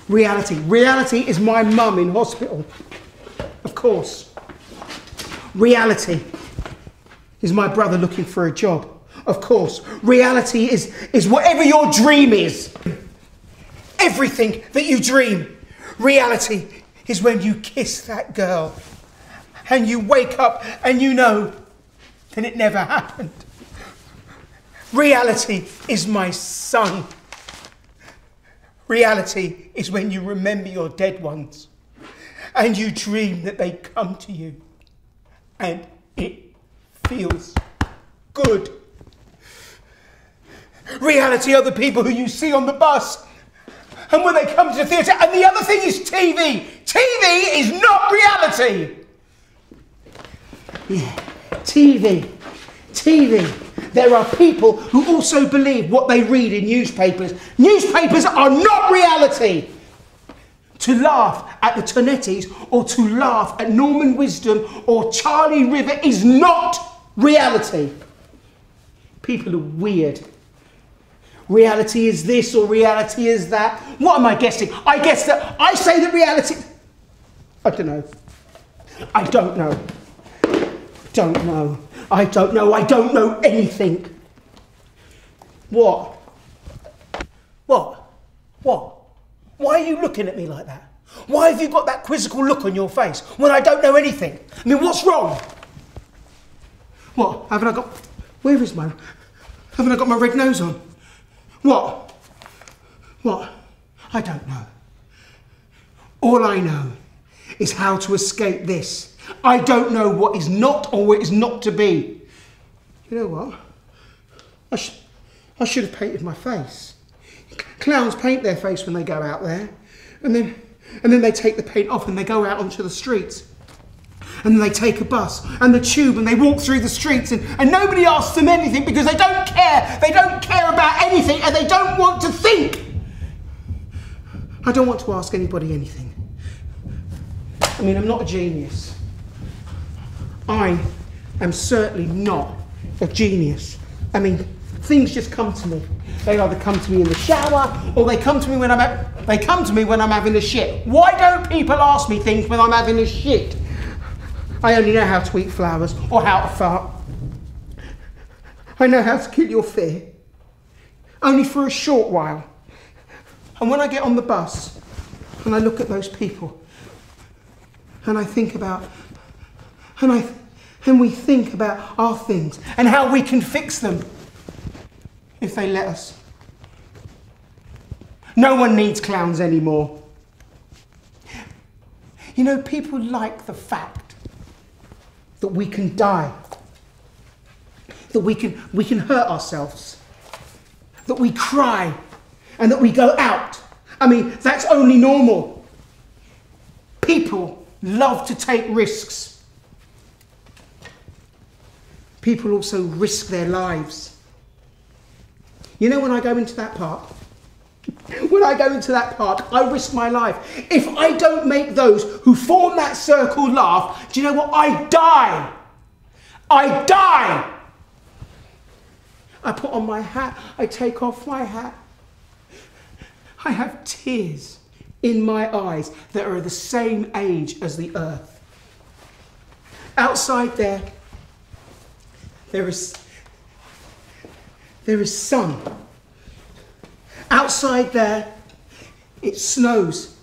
Reality. Reality is my mum in hospital. Of course. Reality is my brother looking for a job. Of course. Reality is whatever your dream is. Everything that you dream. Reality is when you kiss that girl and you wake up and you know that it never happened. Reality is my son. Reality is when you remember your dead ones and you dream that they come to you and it feels good. Reality are the people who you see on the bus and when they come to the theatre. And the other thing is TV. TV is not reality. Yeah, TV. There are people who also believe what they read in newspapers. Newspapers are not reality. To laugh at the Tonettis or to laugh at Norman Wisdom or Charlie River is not reality. People are weird. Reality is this or reality is that. What am I guessing? I guess that I say that reality... I don't know. I don't know. I don't know anything. What? Why are you looking at me like that? Why have you got that quizzical look on your face when I don't know anything? I mean, what's wrong? What? Haven't I got my red nose on? What? I don't know. All I know is how to escape this. I don't know what is not or what is not to be. You know what? I should have painted my face. Clowns paint their face when they go out there. And then they take the paint off and they go out onto the streets. And then they take a bus and the tube and they walk through the streets and nobody asks them anything because they don't care. They don't care about anything and they don't want to think. I don't want to ask anybody anything. I mean, I'm not a genius. I am certainly not a genius. I mean, things just come to me. They either come to me in the shower or they come to me when I'm having a shit. Why don't people ask me things when I'm having a shit? I only know how to eat flowers or how to fart. I know how to kill your fear. Only for a short while. And when I get on the bus and I look at those people and I think about, and we think about our things and how we can fix them if they let us. No one needs clowns anymore. You know, people like the fact that we can die, that we can hurt ourselves, that we cry and that we go out. I mean, that's only normal. People love to take risks. People also risk their lives. You know, when I go into that park, I risk my life. If I don't make those who form that circle laugh, do you know what? I die. I die. I put on my hat. I take off my hat. I have tears in my eyes that are the same age as the earth. Outside there is sun. Outside there, it snows.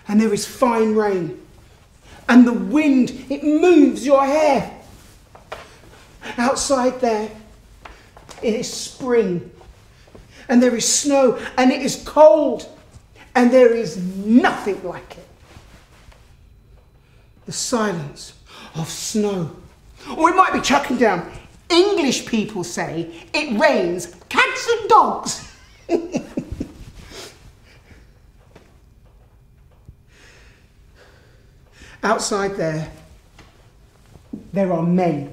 And there is fine rain. And the wind, it moves your hair. Outside there, it is spring. And there is snow. And it is cold. And there is nothing like it. The silence of snow. Or it might be chucking down. English people say it rains cats and dogs. Outside there are men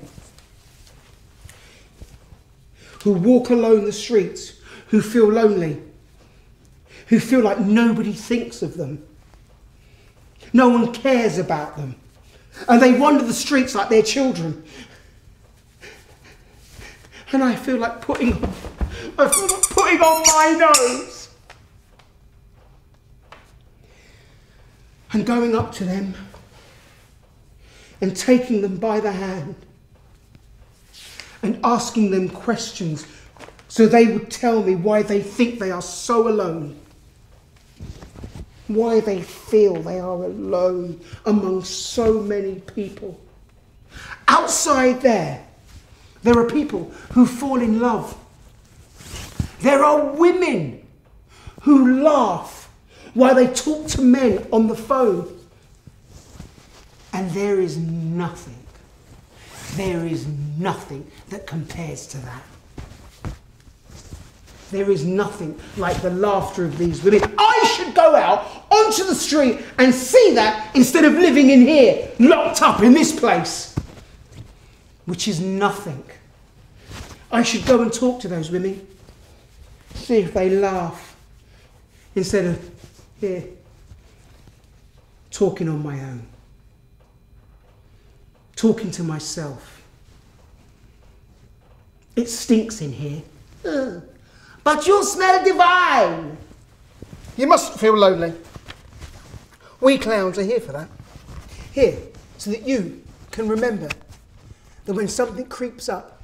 who walk alone the streets, who feel lonely, who feel like nobody thinks of them. No one cares about them. And they wander the streets like they're children. And I feel like putting on my nose and going up to them and taking them by the hand and asking them questions so they would tell me why they think they are so alone, why they feel they are alone among so many people. Outside there are people who fall in love. There are women who laugh while they talk to men on the phone. And there is nothing that compares to that. There is nothing like the laughter of these women. I should go out onto the street and see that instead of living in here, locked up in this place, which is nothing. I should go and talk to those women, see if they laugh, instead of here, talking on my own, talking to myself. It stinks in here. Ugh. But you smell divine. You mustn't feel lonely. We clowns are here for that. Here, so that you can remember that when something creeps up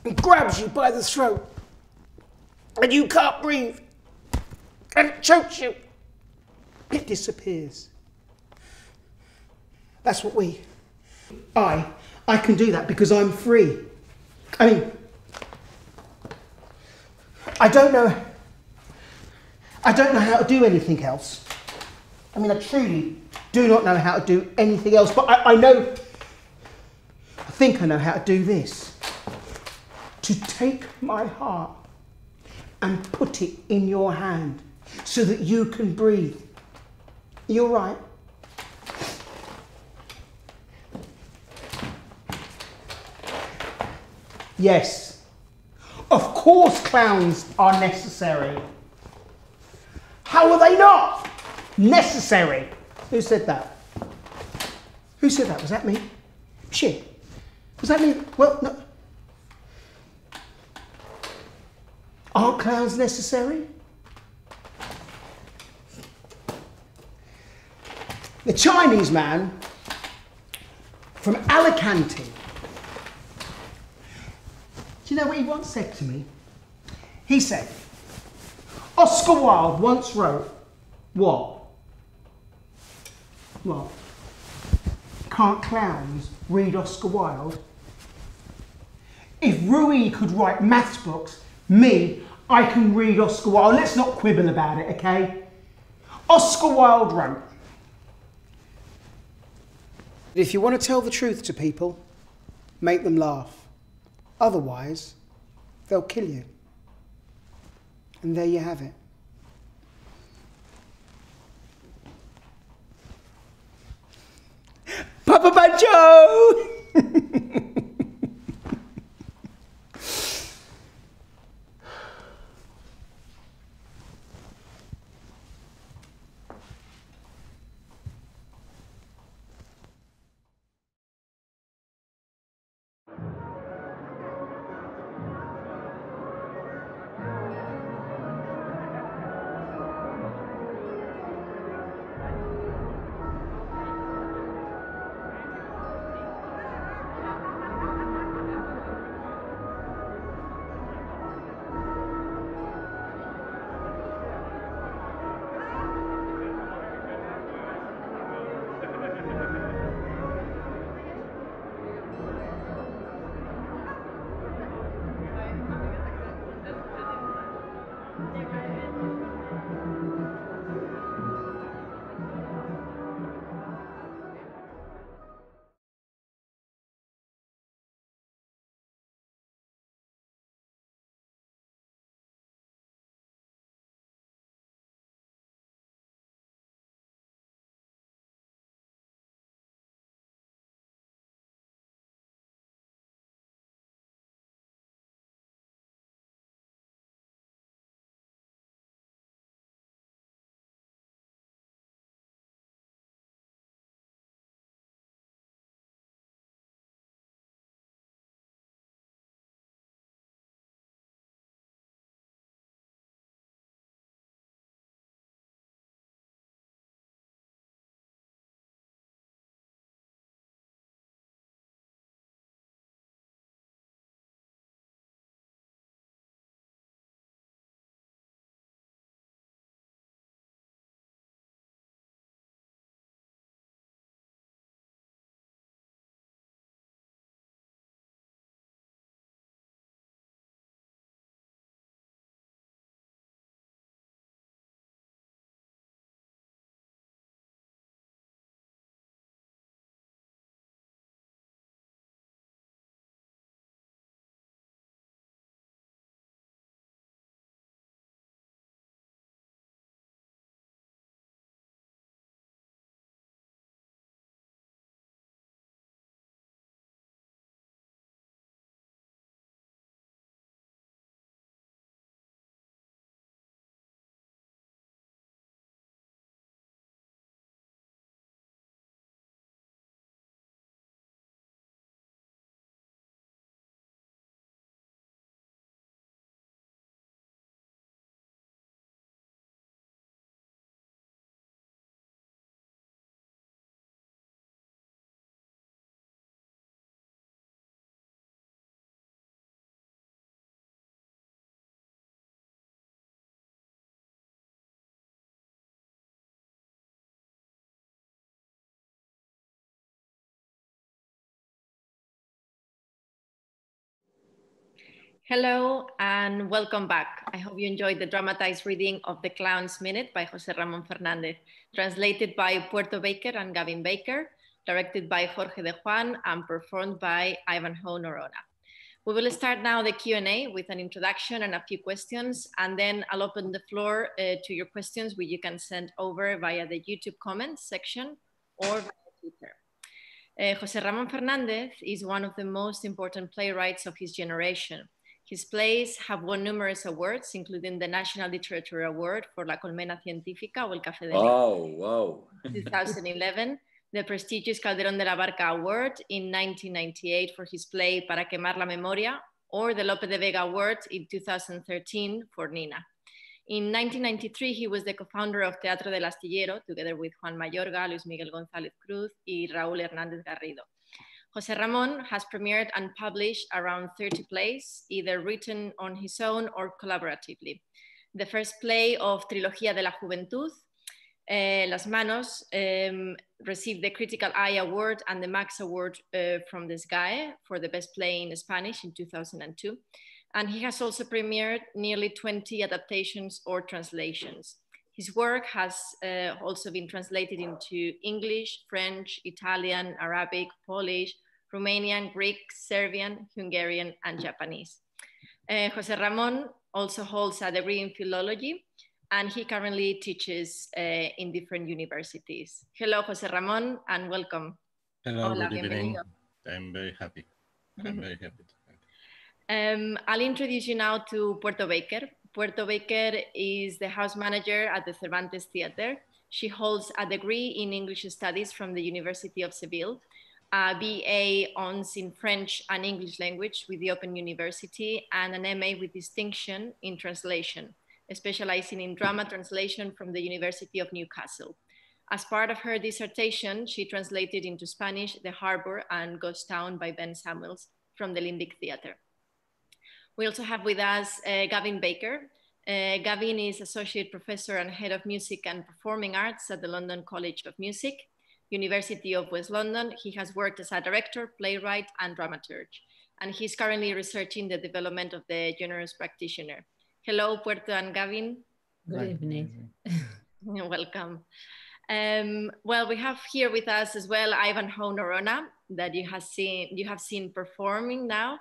and grabs you by the throat and you can't breathe and it chokes you, it disappears. That's what I can do that because I'm free. I mean, I don't know how to do anything else. I mean, I truly do not know how to do anything else, but I think I know how to do this. To take my heart and put it in your hand so that you can breathe. You're right. Yes, of course clowns are necessary. How are they not necessary? Who said that? Who said that? Was that me? Shit. Was that me? Well, no. Aren't clowns necessary? The Chinese man from Alicante. Do you know what he once said to me? He said, Oscar Wilde once wrote, what? What? Can't clowns read Oscar Wilde? If Rui could write maths books, me, I can read Oscar Wilde. Let's not quibble about it, okay? Oscar Wilde wrote, if you want to tell the truth to people, make them laugh. Otherwise, they'll kill you. And there you have it. Papa Banjo! Hello and welcome back. I hope you enjoyed the dramatized reading of The Clown's Minute by José Ramón Fernandez, translated by Puerto Baker and Gavin Baker, directed by Jorge de Juan, and performed by Ivanhoe Norona. We will start now the Q&A with an introduction and a few questions, and then I'll open the floor to your questions, which you can send over via the YouTube comments section or via Twitter. José Ramón Fernandez is one of the most important playwrights of his generation. His plays have won numerous awards, including the National Literature Award for La Colmena Científica o El Café de Oh, wow. 2011, the prestigious Calderón de la Barca Award in 1998 for his play Para Quemar la Memoria, or the Lope de Vega Award in 2013 for Nina. In 1993, he was the co-founder of Teatro del Astillero, together with Juan Mayorga, Luis Miguel González Cruz, y Raúl Hernández Garrido. José Ramón has premiered and published around 30 plays, either written on his own or collaboratively. The first play of Trilogía de la Juventud, Las Manos, received the Critical Eye Award and the Max Award from the SGAE for the best play in Spanish in 2002. And he has also premiered nearly 20 adaptations or translations. His work has also been translated into English, French, Italian, Arabic, Polish, Romanian, Greek, Serbian, Hungarian, and Japanese. José Ramón also holds a degree in philology, and he currently teaches in different universities. Hello, José Ramón, and welcome. Hello, Hola, good evening. bienvenido. I'm very happy. I'm very happy to I'll introduce you now to Puerto Baker. Puerto Baker is the house manager at the Cervantes Theater. She holds a degree in English Studies from the University of Seville, a BA Hons in French and English language with the Open University, and an MA with distinction in translation, specializing in drama translation from the University of Newcastle. As part of her dissertation, she translated into Spanish The Harbor and Ghost Town by Ben Samuels from the Limbic Theater. We also have with us Gavin Baker. Gavin is Associate Professor and Head of Music and Performing Arts at the London College of Music, University of West London. He has worked as a director, playwright, and dramaturge, and he's currently researching the development of the generous practitioner. Hello, Puerto and Gavin. Good evening. Welcome. Well, we have here with us as well Ivanhoe Norona, that you have seen performing now.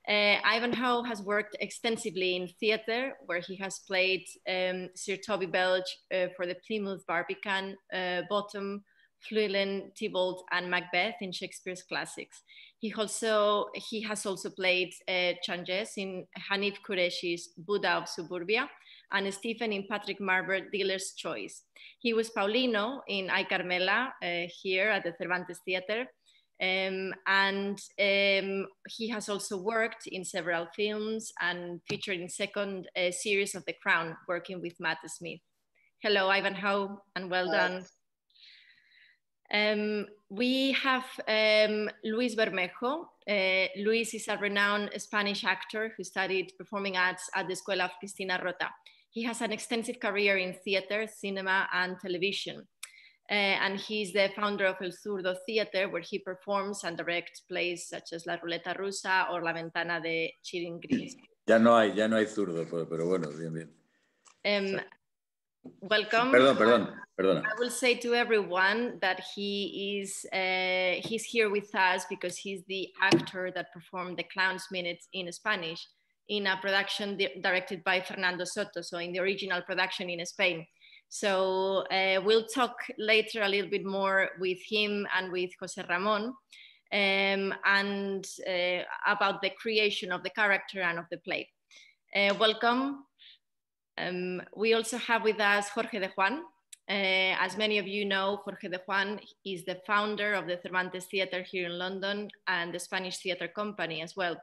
Ivanhoe has worked extensively in theatre, where he has played Sir Toby Belch for the Plymouth Barbican, Bottom, Fluellen, Tybalt, and Macbeth in Shakespeare's classics. He has also played Changes in Hanif Qureshi's Buddha of Suburbia, and Stephen in Patrick Marber, Dealer's Choice. He was Paulino in I Carmela here at the Cervantes Theater. He has also worked in several films and featured in second series of The Crown, working with Matt Smith. Hello, Ivanhoe, and well done. We have Luis Bermejo. Luis is a renowned Spanish actor who studied performing arts at the Escuela of Cristina Rota. He has an extensive career in theater, cinema, and television. And he's the founder of El Zurdo Theater, where he performs and directs plays such as La Ruleta Rusa or La Ventana de Chiringris. Ya no hay zurdo, pero bueno, bien, bien. Welcome. Perdona. I will say to everyone that he's here with us because he's the actor that performed The Clown's Minute in Spanish in a production directed by Fernando Soto, so in the original production in Spain. So we'll talk later a little bit more with him and with José Ramón about the creation of the character and of the play. Welcome. We also have with us Jorge de Juan. As many of you know, Jorge de Juan is the founder of the Cervantes Theater here in London and the Spanish Theater Company as well.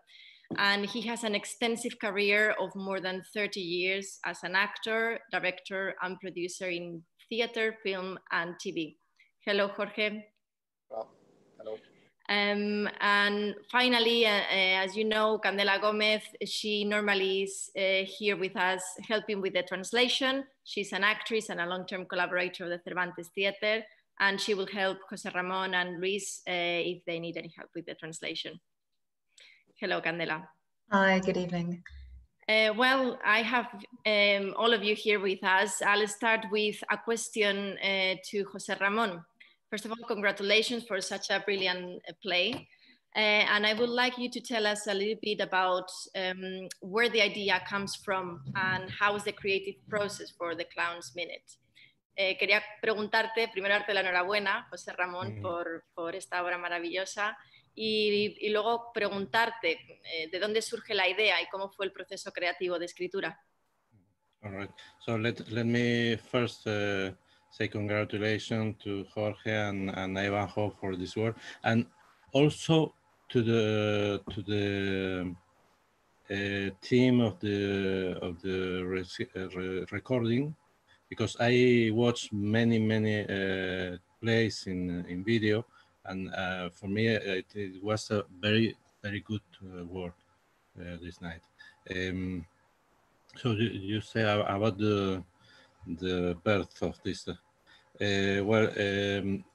And he has an extensive career of more than 30 years as an actor, director, and producer in theater, film, and TV. Hello, Jorge. Hello. And finally, as you know, Candela Gomez, she normally is here with us helping with the translation. She's an actress and a long-term collaborator of the Cervantes Theater, and she will help José Ramón and Luis if they need any help with the translation. Hello, Candela. Hi, good evening. Well, I have all of you here with us. I'll start with a question to José Ramón. First of all, congratulations for such a brilliant play. And I would like you to tell us a little bit about where the idea comes from and how is the creative process for the Clown's Minute. Quería preguntarte, primero darte la enhorabuena, José Ramón, por esta obra maravillosa. Y luego preguntarte de dónde surge la idea y cómo fue el proceso creativo de escritura. All right. So let me first say congratulations to Jorge and Ivanhoe for this work, and also to the team of the recording, because I watched many plays in video. And for me, it was a very good work this night. So you say about the birth of this. Well,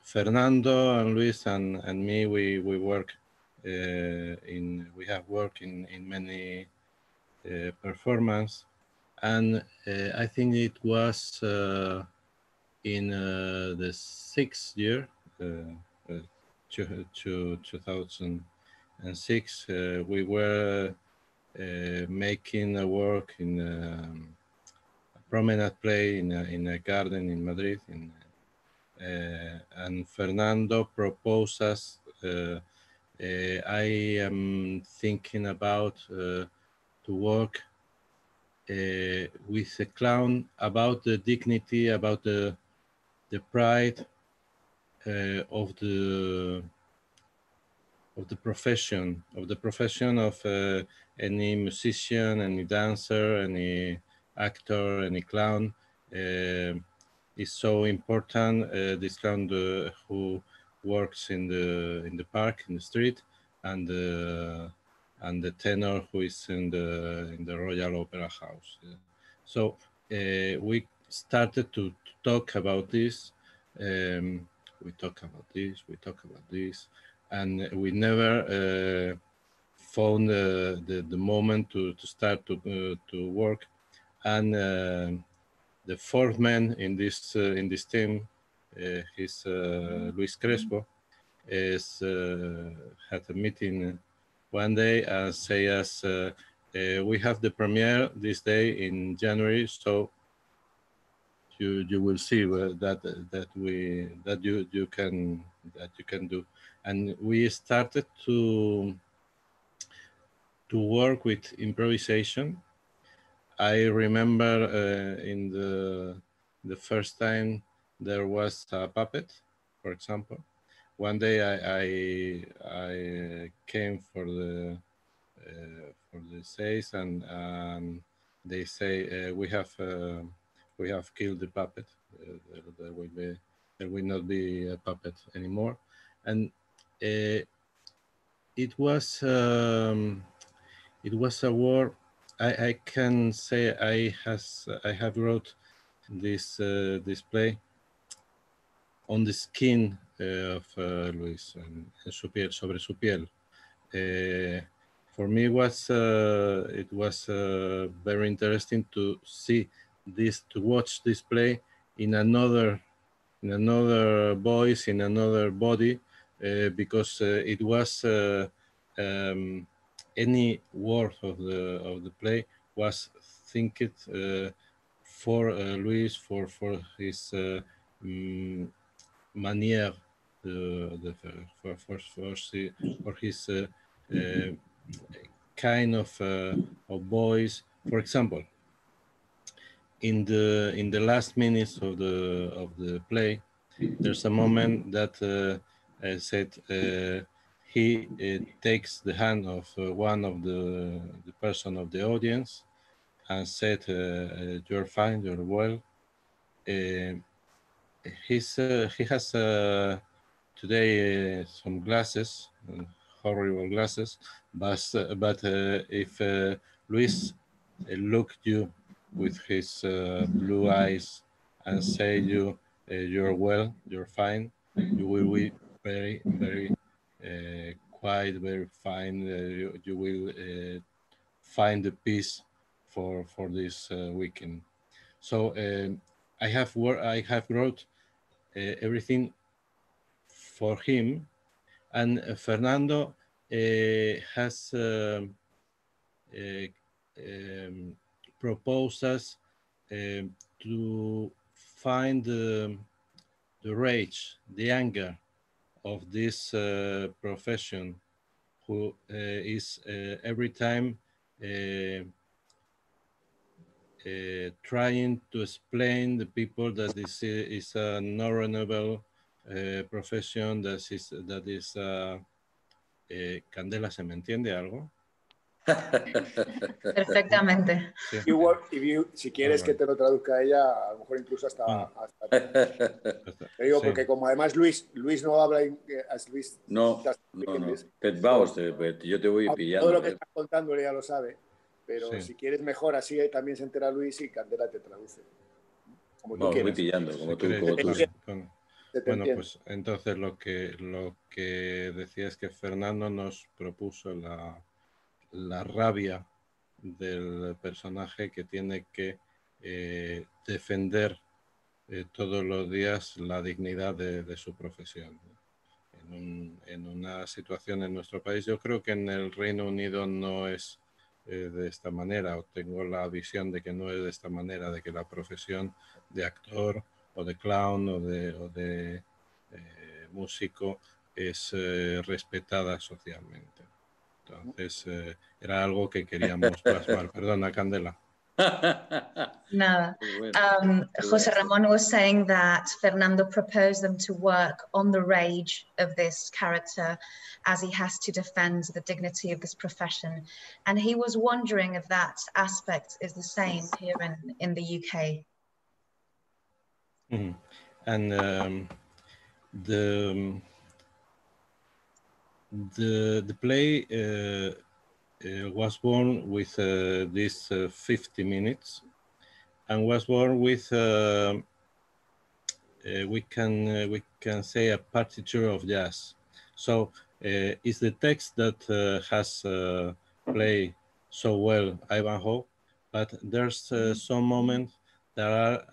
Fernando and Luis and me, we work we have worked in many performances, and I think it was in the 6th year. 2006, we were making a work in a promenade play in a garden in Madrid, and Fernando proposed us. I am thinking about to work with a clown about the dignity, about the pride of the profession of any musician, any dancer, any actor, any clown is so important. This clown who works in the park, in the street, and the tenor who is in the Royal Opera House. So we started to talk about this. We talk about this, and we never found the moment to start to work. And the fourth man in this team, is Luis Crespo, had a meeting one day and say us, we have the premiere this day in January, so you will see that you can do. And we started to work with improvisation. I remember in the first time there was a puppet, for example. One day I came for the says, and they say we have killed the puppet. There will not be a puppet anymore, and it was a war. I can say I have wrote this play on the skin of Luis, en su piel, sobre su piel. For me, it was very interesting to see this, to watch this play in another voice, in another body, because it was any word of the play was think for Luis, for his manière for his kind of voice. For example, in the last minutes of the play, there's a moment that said he takes the hand of one of the person of the audience and said, "You're fine, you're well." He has today some glasses, horrible glasses, but if Luis looked you with his blue eyes and say you're well, you're fine, you will be very quiet, very fine. You will find the piece for this weekend. So I have wrote everything for him, and Fernando has proposed us to find the rage, the anger of this profession, who is every time trying to explain the people that this is a non-renewable profession, that is Candela, ¿se me entiende algo? Perfectamente. Sí. Si quieres que te lo traduzca ella, a lo mejor incluso hasta te digo, porque como además Luis no habla Luis. No. Yo te voy pillando. Todo lo que estás contando ya lo sabe, pero si quieres mejor así también se entera Luis y Candela te traduce. Como tú quieras. Voy pillando, como tú. Bueno, pues entonces lo que decía es que Fernando nos propuso la rabia del personaje que tiene que defender todos los días la dignidad de su profesión. En una situación en nuestro país, yo creo que en el Reino Unido no es de esta manera, o tengo la visión de que no es de esta manera, de que la profesión de actor o de clown o de músico es respetada socialmente. Entonces, era algo que queríamos plasmar. Perdona, Candela. Nada. José Ramón was saying that Fernando proposed them to work on the rage of this character as he has to defend the dignity of this profession. And he was wondering if that aspect is the same here in the UK. Mm-hmm. And the play was born with these 50 minutes, and was born with we can say a partiture of jazz. So it's the text that has played so well Ivanhoe, but there's some moments that are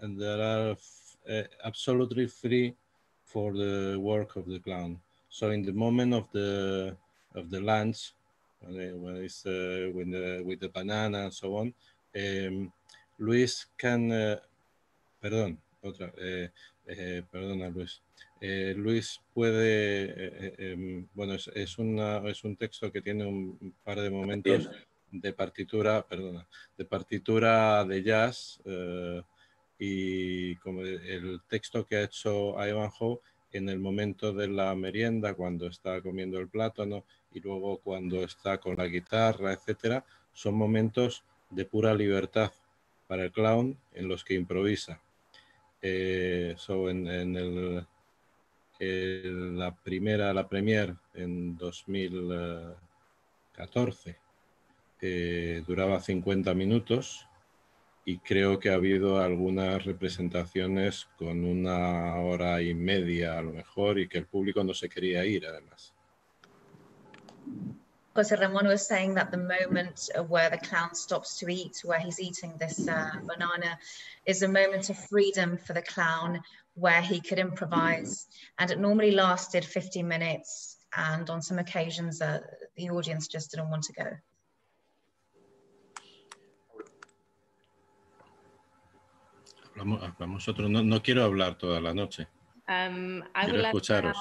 absolutely free for the work of the clown. So in the moment of the lunch, when it's with the banana and so on, Luis can, perdona Luis, Luis puede, bueno, es un texto que tiene un par de momentos de partitura, de jazz, y como el texto que ha hecho Ivanhoe en el momento de la merienda, cuando está comiendo el plátano, y luego cuando está con la guitarra, etcétera, son momentos de pura libertad para el clown en los que improvisa. La premier en 2014 duraba 50 minutos, y creo que ha habido algunas representaciones con 1 hora y media a lo mejor, y que el público no se quería ir además. José Ramón was saying that the moment where the clown stops to eat, where he's eating this banana, is a moment of freedom for the clown where he could improvise. And it normally lasted 50 minutes. And on some occasions, the audience just didn't want to go. Hablamos otro. No quiero hablar toda la noche. I would like escucharos.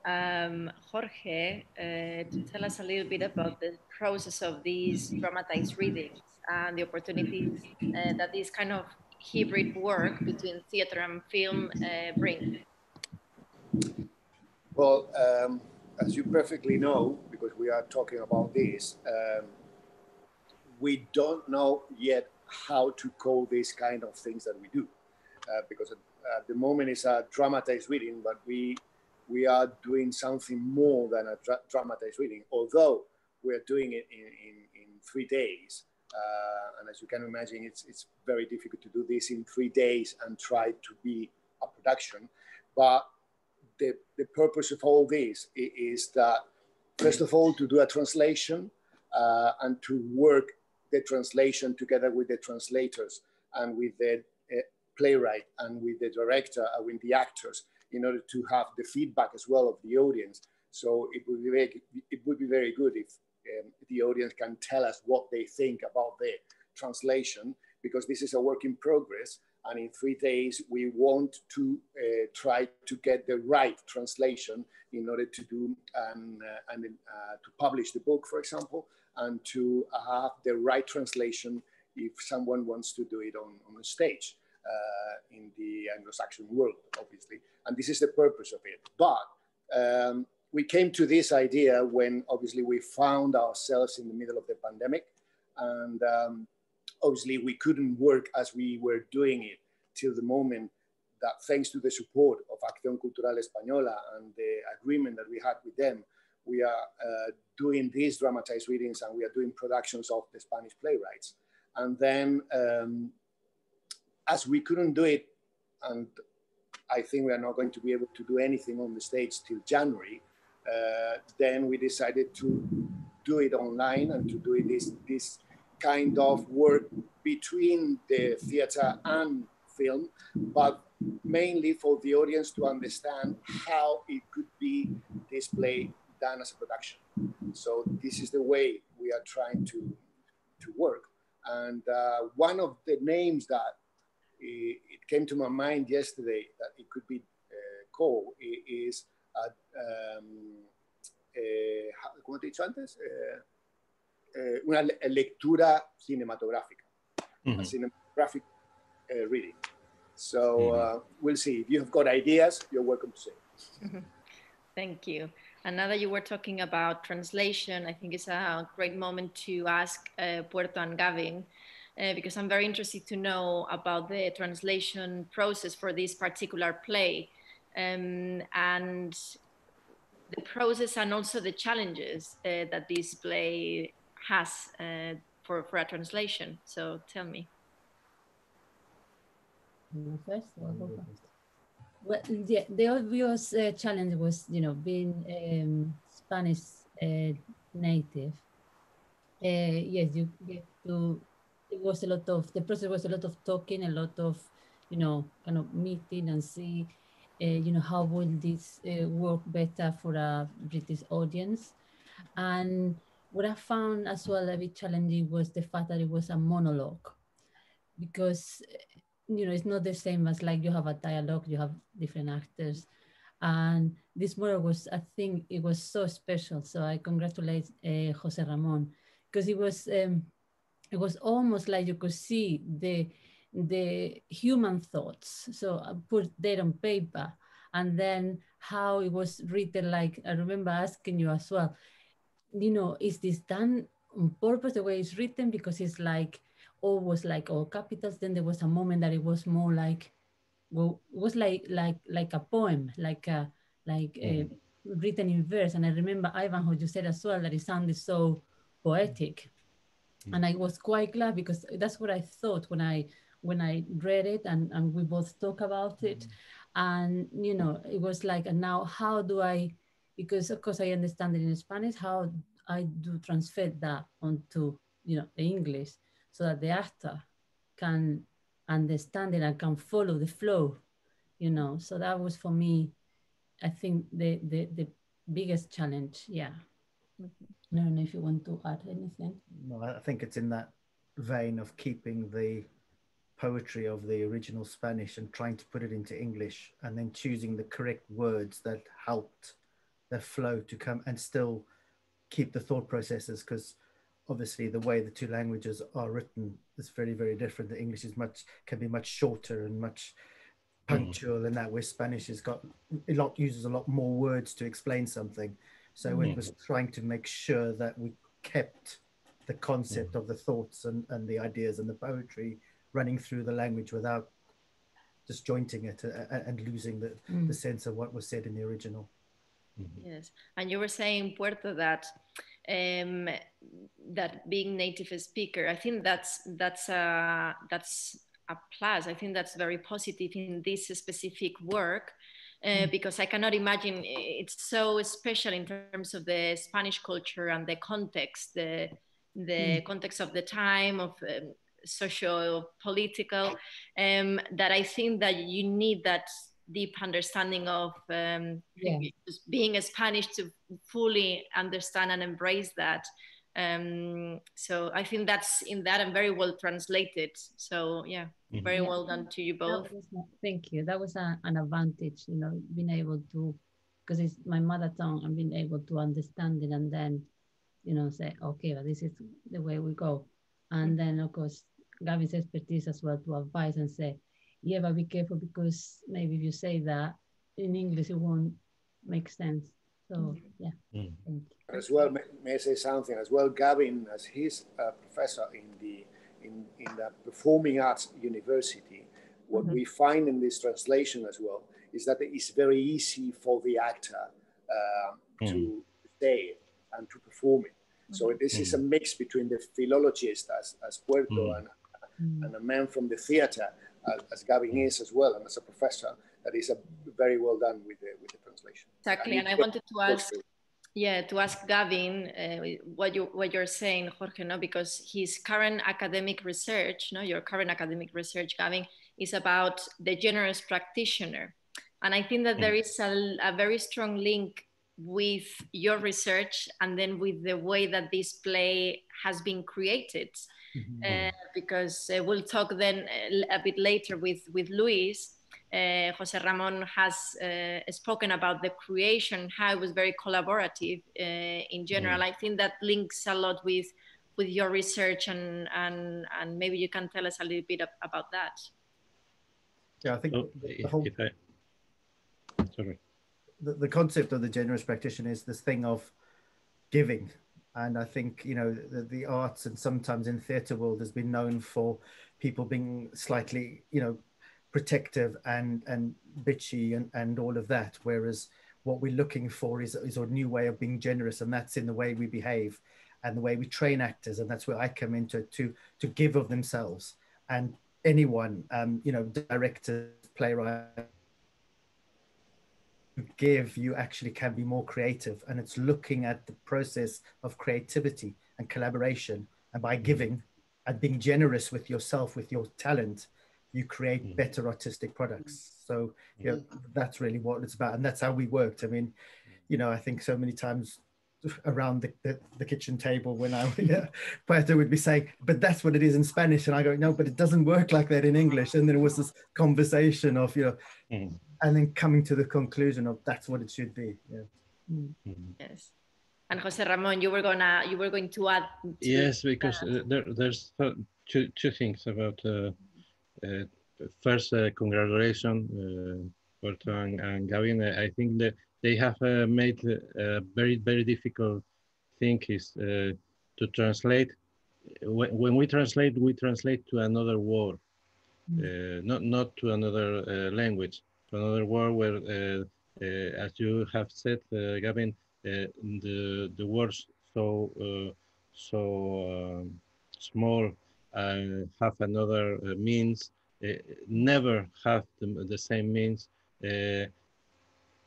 now Jorge to tell us a little bit about the process of these dramatized readings and the opportunities that this kind of hybrid work between theater and film bring. Well, as you perfectly know, because we are talking about this, we don't know yet how to call these kind of things that we do, because at the moment it's a dramatized reading, but we are doing something more than a dramatized reading, although we are doing it in 3 days. And as you can imagine, it's very difficult to do this in 3 days and try to be a production. But the purpose of all this is that, first of all, to do a translation and to work the translation together with the translators and with the playwright and with the director and with the actors in order to have the feedback as well of the audience. So it would be very good if the audience can tell us what they think about the translation, because this is a work in progress. And in 3 days, we want to try to get the right translation in order to do to publish the book, for example, and to have the right translation if someone wants to do it on a stage in the Anglo-Saxon world, obviously. And this is the purpose of it. But we came to this idea when obviously we found ourselves in the middle of the pandemic, and obviously we couldn't work as we were doing it till the moment that, thanks to the support of Acción Cultural Española and the agreement that we had with them, we are doing these dramatized readings and we are doing productions of the Spanish playwrights. And then as we couldn't do it, and I think we are not going to be able to do anything on the stage till January, then we decided to do it online and to do it this kind of work between the theater and film, but mainly for the audience to understand how it could be displayed, done as a production. So this is the way we are trying to work. And one of the names that it came to my mind yesterday that it could be called is ¿cómo te he dicho antes? Una lectura cinematográfica, a cinematographic reading. So we'll see. If you have got ideas, you're welcome to say. Thank you. And now that you were talking about translation, I think it's a great moment to ask Puerto and Gavin, because I'm very interested to know about the translation process for this particular play, and the process and also the challenges that this play has for a translation. So tell me. First, well, yeah, the obvious challenge was, being Spanish native. Yes, you get to. It was a lot of, the process was a lot of talking, a lot of, kind of meeting and see, how will this work better for a British audience. And what I found as well a bit challenging was the fact that it was a monologue, because it's not the same as like you have a dialogue, you have different actors. And this monologue was, I think it was so special. So I congratulate José Ramón, because it was almost like you could see the human thoughts. So I put that on paper, and then how it was written. Like I remember asking you as well, is this done on purpose the way it's written? Because it's like always like all capitals. Then there was a moment that it was more like, well, it was like a poem, written in verse. And I remember Ivanhoe, you said as well that it sounded so poetic. And I was quite glad, because that's what I thought when I read it, and we both talk about it. And it was like, and now how do I, because of course I understand it in Spanish, how I do transfer that onto the English, so that the actor can understand it and can follow the flow, So that was for me, I think the biggest challenge. Yeah. I don't know if you want to add anything. No, I think it's in that vein of keeping the poetry of the original Spanish and trying to put it into English, and then choosing the correct words that helped the flow to come and still keep the thought processes, because obviously the way the two languages are written is very, very different. The English is can be much shorter and much punctual, and that where Spanish has got uses a lot more words to explain something. So it was trying to make sure that we kept the concept of the thoughts and the ideas and the poetry running through the language without disjointing it and losing the sense of what was said in the original. Yes, and you were saying, Puerto, that that being native speaker, I think that's a plus. I think that's very positive in this specific work. Because I cannot imagine, it's so special in terms of the Spanish culture and the context, the the context of the time, of socio-political, that I think that you need that deep understanding of just being Spanish to fully understand and embrace that. So I think that's in that and very well translated. So yeah, very well done to you both. Thank you. That was an advantage, you know, being able to, because it's my mother tongue, and being able to understand it and then, you know, say, okay, well, this is the way we go. And then of course, Gavin's expertise as well to advise and say, yeah, but be careful, because maybe if you say that in English, it won't make sense. So yeah, thank you. As well, may I say something as well? Gavin, as he's a professor in the performing arts university, what we find in this translation as well is that it's very easy for the actor to say and to perform it. So this is a mix between the philologist as Puerto and a man from the theater as Gavin is as well, and as a professor, that is very well done with the translation. Exactly, and I wanted to ask. Yeah, to ask Gavin what you're saying, Jorge, no, because his current academic research, no, your current academic research, Gavin, is about the generous practitioner, and I think that there is a very strong link with your research and then with the way that this play has been created, because we'll talk then a bit later with Luis. José Ramón has spoken about the creation, how it was very collaborative in general. I think that links a lot with your research, and maybe you can tell us a little bit about that. Yeah, I think the concept of the generous practitioner is this thing of giving. And I think, you know, the arts and sometimes in theatre world has been known for people being slightly, you know, protective and bitchy and all of that, whereas what we're looking for is a new way of being generous, and that's in the way we behave and the way we train actors, and that's where I come into to give of themselves. And anyone, you know, directors, playwrights, give, you actually can be more creative, and it's looking at the process of creativity and collaboration, and by giving and being generous with yourself, with your talent, you create better artistic products. So you know, that's really what it's about, and that's how we worked. I mean, you know, I think so many times around the kitchen table when Puerto would be saying, but that's what it is in Spanish, and I go, no, but it doesn't work like that in English. And then it was this conversation of, you know, and then coming to the conclusion of that's what it should be. Yes. And José Ramón, you were going to add. Yes, because there's two things about. First, congratulations, Puerto and Gavin. I think that they have made a very, very difficult thing is to translate. When we translate to another word, not to another language, to another word where, as you have said, Gavin, the words so small have another means, never have the same means, and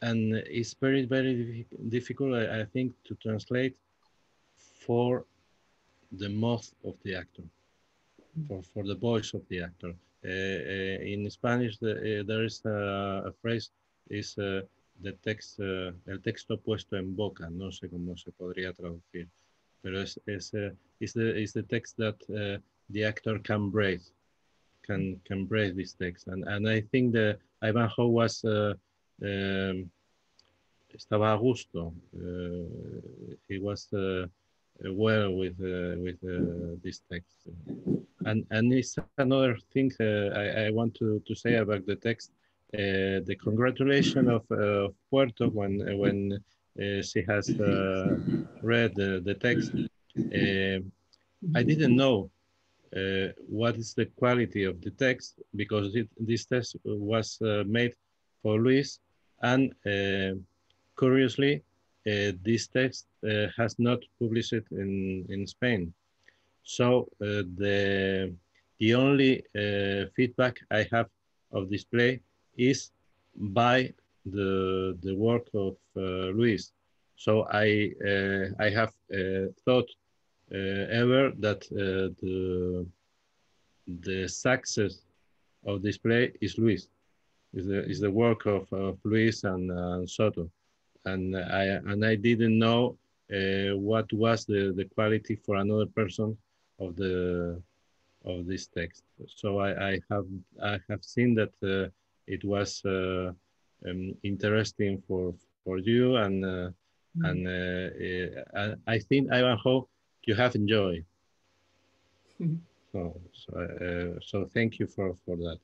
it's very, very difficult, I think, to translate for the mouth of the actor, for the voice of the actor. In Spanish, there is a phrase, is the text, el texto puesto en boca, no sé cómo se podría traducir, pero is the text that the actor can breathe, can breathe this text, and I think that Ivanhoe was estaba a gusto. He was well with this text, and it's another thing I want to say about the text. The congratulation of Puerto when she has read the text. I didn't know what is the quality of the text, because this text was made for Luis, and curiously, this text has not published in Spain. So the only feedback I have of this play is by the work of Luis. So I have thought ever that the success of this play is Luis, is the work of Luis and Soto, and I didn't know what was the quality for another person of this text. So I have seen that it was interesting for you, and I think, Ivanhoe, you have enjoyed. So thank you for that.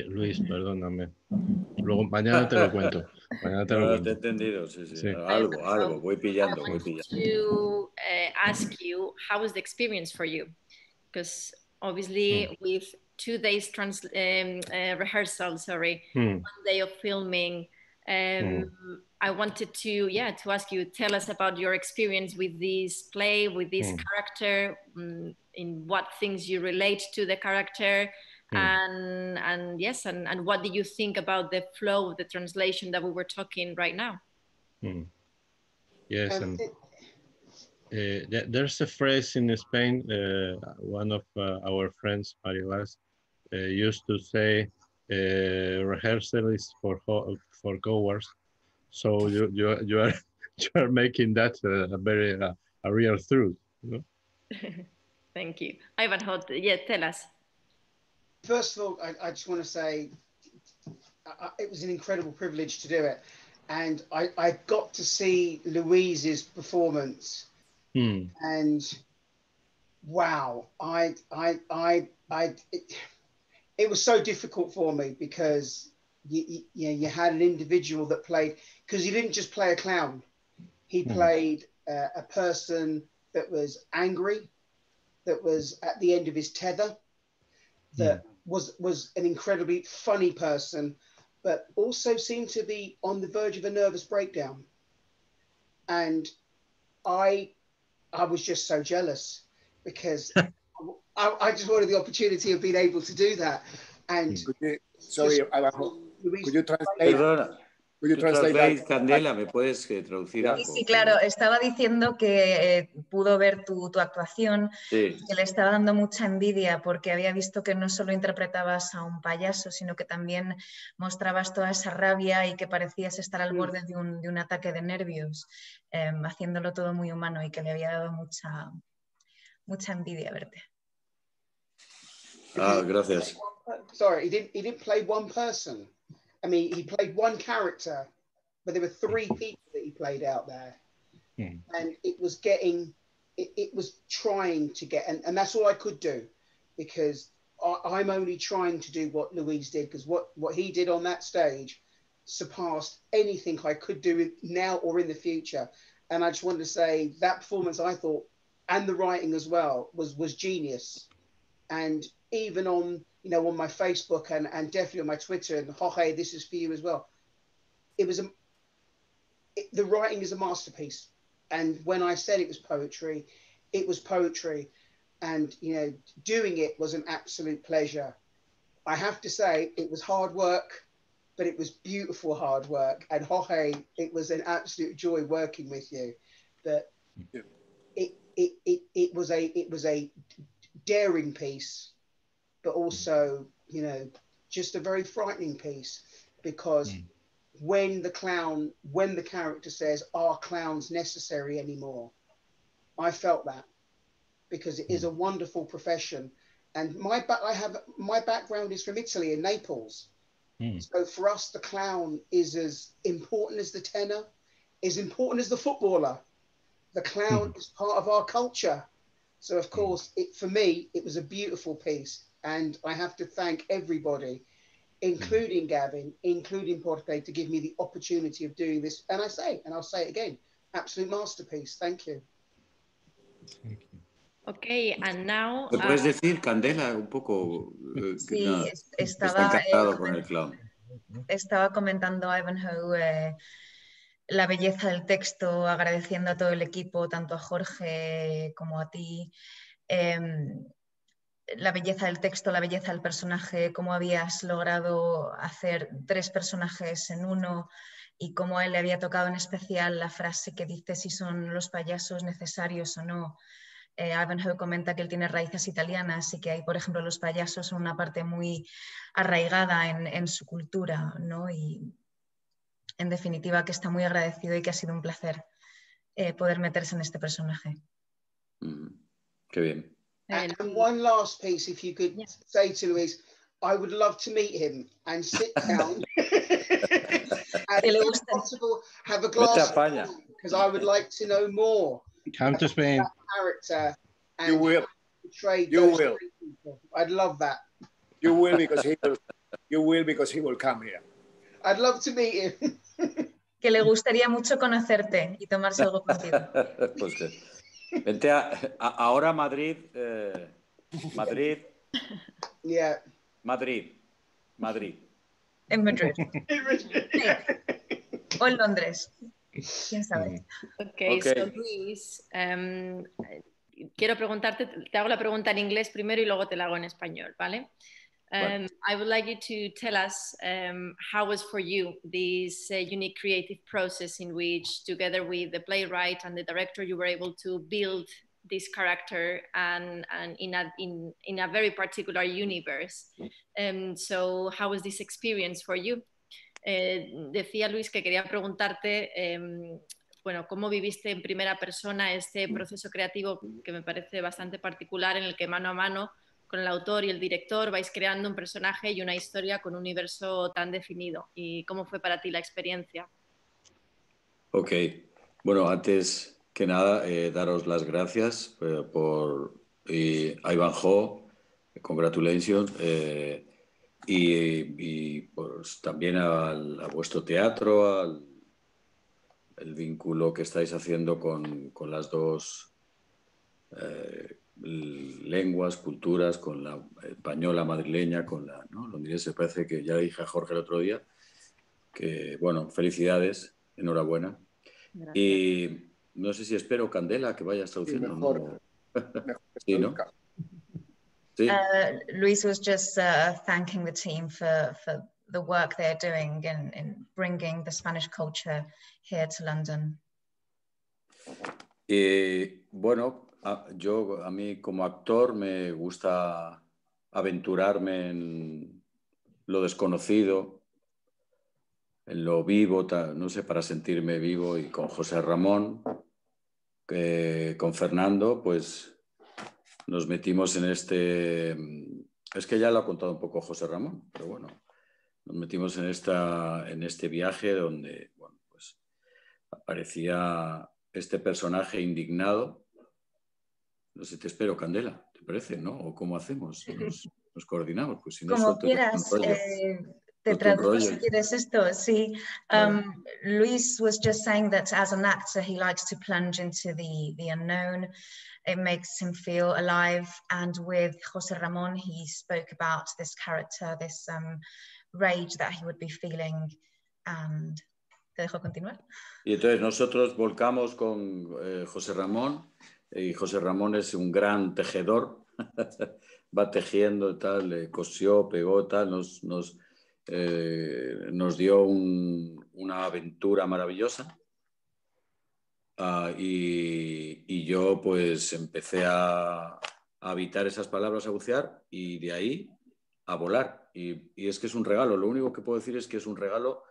Luis, perdóname. Luego mañana te lo cuento. Mañana te lo cuento. Te he entendido, sí. Sí. Algo, voy pillando. I want to ask you, how was the experience for you? Because obviously with 2 days rehearsal, one day of filming, I wanted to ask you, tell us about your experience with this play, with this character, in what things you relate to the character, and what do you think about the flow of the translation that we were talking right now? Yes, and there's a phrase in Spain, one of our friends, Maribas, used to say, rehearsal is for goers. So you are making that a very real truth. You know? Thank you. Ivanhoe, tell us. First of all, I just want to say it was an incredible privilege to do it. And I got to see Louise's performance, and wow, it was so difficult for me because you had an individual that played, because he didn't just play a clown, he played a person that was angry, that was at the end of his tether, that was an incredibly funny person, but also seemed to be on the verge of a nervous breakdown. And I was just so jealous because I just wanted the opportunity of being able to do that. And could you translate? Could you translate, Candela? ¿Me puedes traducir algo? Sí, claro. Estaba diciendo que pudo ver tu actuación, que le estaba dando mucha envidia porque había visto que no solo interpretabas a un payaso, sino que también mostrabas toda esa rabia y que parecías estar al borde de un ataque de nervios, haciéndolo todo muy humano, y que le había dado mucha envidia verte. Gracias. Sorry, he didn't play one person. I mean, he played one character, but there were 3 people that he played out there. And it was trying to get, and that's all I could do, because I'm only trying to do what Louise did, because what he did on that stage surpassed anything I could do now or in the future. And I just wanted to say that performance, I thought, and the writing as well, was genius. And even on my Facebook and definitely on my Twitter, and Jorge, this is for you as well. The writing is a masterpiece. And when I said it was poetry, it was poetry. And, doing it was an absolute pleasure. I have to say it was hard work, but it was beautiful hard work. And Jorge, it was an absolute joy working with you. That it was a daring piece, but also, just a very frightening piece, because when the character says, "Are clowns necessary anymore?" I felt that, because it is a wonderful profession. And my background is from Italy, in Naples. So for us, the clown is as important as the tenor, as important as the footballer. The clown is part of our culture. So of course, for me, it was a beautiful piece. And I have to thank everybody, including Gavin, including Puerto, to give me the opportunity of doing this. And I'll say it again, absolute masterpiece. Thank you. Thank you. Okay, and now... ¿Te puedes decir, Candela, un poco? Sí, está encantado con el clown. Estaba comentando a Ivanhoe la belleza del texto, agradeciendo a todo el equipo, tanto a Jorge como a ti, la belleza del texto, la belleza del personaje, cómo habías logrado hacer 3 personajes en uno, y cómo a él le había tocado en especial la frase que dice si son los payasos necesarios o no. Ivanhoe comenta que él tiene raíces italianas y que hay, por ejemplo, los payasos son una parte muy arraigada en su cultura, ¿no? Y en definitiva que está muy agradecido y que ha sido un placer poder meterse en este personaje. Qué bien. And one last piece, if you could say to Luis, I would love to meet him and sit down and if possible have a glass of wine, because I would like to know more. Come to Spain. Character and You will. portray You those will. people. I'd love that. You will because he will. You will because he will come here. I'd love to meet him. Que le gustaría mucho conocerte y tomarse algo contigo. Pues vente ahora a Madrid. Madrid. Yeah. Madrid. Madrid. En Madrid. Sí. O en Londres. ¿Quién sabe? Okay, so Luis, quiero preguntarte, te hago la pregunta en inglés primero y luego te la hago en español, ¿vale? I would like you to tell us how was for you this unique creative process in which, together with the playwright and the director, you were able to build this character and in a very particular universe. So how was this experience for you? Decía Luis que quería preguntarte, bueno, ¿cómo viviste en primera persona este proceso creativo que me parece bastante particular, en el que mano a mano con el autor y el director vais creando un personaje y una historia con un universo tan definido? ¿Y cómo fue para ti la experiencia? Ok, bueno, antes que nada, daros las gracias por Ivanhoe, congratulations, y pues, también a vuestro teatro, el vínculo que estáis haciendo con las dos lenguas, culturas, con la española madrileña, con la londinense. Parece que ya dije a Jorge el otro día que, bueno, felicidades, enhorabuena. Gracias. Y no sé si espero, Candela, que vayas traduciendo. Sí, mejor. ¿No? Sí, ¿no? Sí. Luis was just thanking the team for the work they're doing in bringing the Spanish culture here to London. Bueno, a mí como actor me gusta aventurarme en lo desconocido, en lo vivo, no sé, para sentirme vivo. Y con José Ramón, con Fernando, pues nos metimos en este... Es que ya lo ha contado un poco José Ramón, pero bueno, nos metimos en este viaje donde, bueno, pues aparecía este personaje indignado. No sé, te espero, Candela, ¿te parece, no? ¿O cómo hacemos? Nos coordinamos, pues si no Como suelto quieras, te traduzco si quieres esto. Sí, Luis was just saying that as an actor he likes to plunge into the unknown. It makes him feel alive. And with José Ramón, he spoke about this character, this rage that he would be feeling. And ¿te dejo continuar? Y entonces nosotros volcamos con José Ramón, y José Ramón es un gran tejedor, va tejiendo, tal, cosió, pegó, tal, nos dio una aventura maravillosa. Y yo pues empecé a habitar esas palabras, a bucear, y de ahí a volar. Y es que es un regalo, lo único que puedo decir es que es un regalo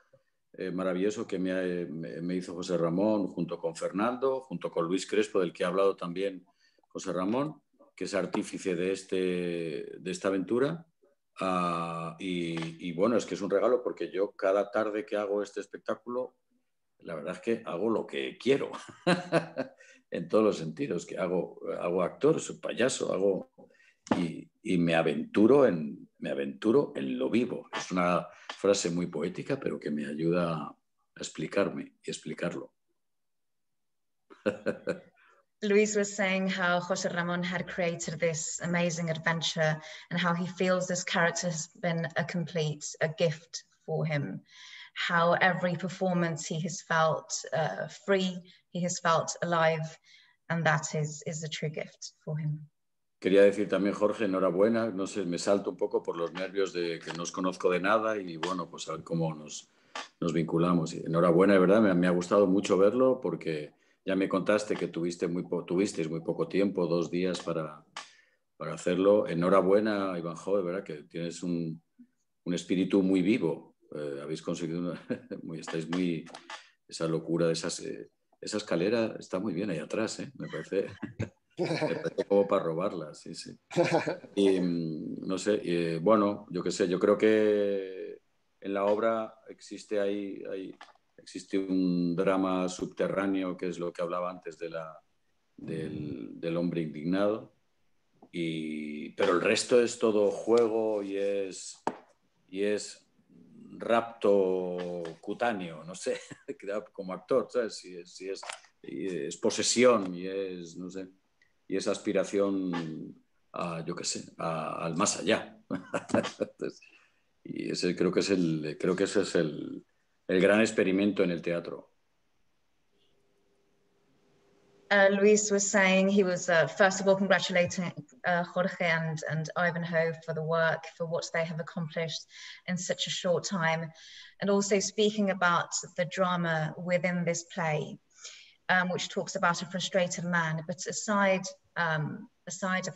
maravilloso que me hizo José Ramón, junto con Fernando, junto con Luis Crespo, del que ha hablado también José Ramón, que es artífice de esta aventura. Y bueno, es que es un regalo porque yo cada tarde que hago este espectáculo, la verdad es que hago lo que quiero, en todos los sentidos, que hago actor, soy payaso, y me aventuro en lo vivo. Es una frase muy poética, pero que me ayuda a explicarme y explicarlo. Luis was saying how José Ramón had created this amazing adventure and how he feels this character has been a gift for him. How every performance he has felt free, he has felt alive, and that is a true gift for him. Quería decir también, Jorge, enhorabuena. No sé, me salto un poco por los nervios de que no os conozco de nada y bueno, pues a ver cómo nos vinculamos. Y enhorabuena, de verdad, me ha gustado mucho verlo porque ya me contaste que tuvisteis muy poco tiempo, 2 días para hacerlo. Enhorabuena, Ivanhoe, de verdad que tienes un espíritu muy vivo. Habéis conseguido, estáis muy... Esa locura de esa escalera está muy bien ahí atrás, me parece como para robarla, sí, sí. Y no sé, bueno, yo qué sé, yo creo que en la obra existe existe un drama subterráneo, que es lo que hablaba antes del hombre indignado, pero el resto es todo juego y es rapto cutáneo, no sé, como actor, ¿sabes? Si es posesión y es, no sé, y es aspiración a, yo qué sé, al más allá. Entonces, y creo que ese es el gran experimento en el teatro. Luis was saying he was first of all congratulating Jorge and Ivanhoe for the work, for what they have accomplished in such a short time, and also speaking about the drama within this play, which talks about a frustrated man. But aside of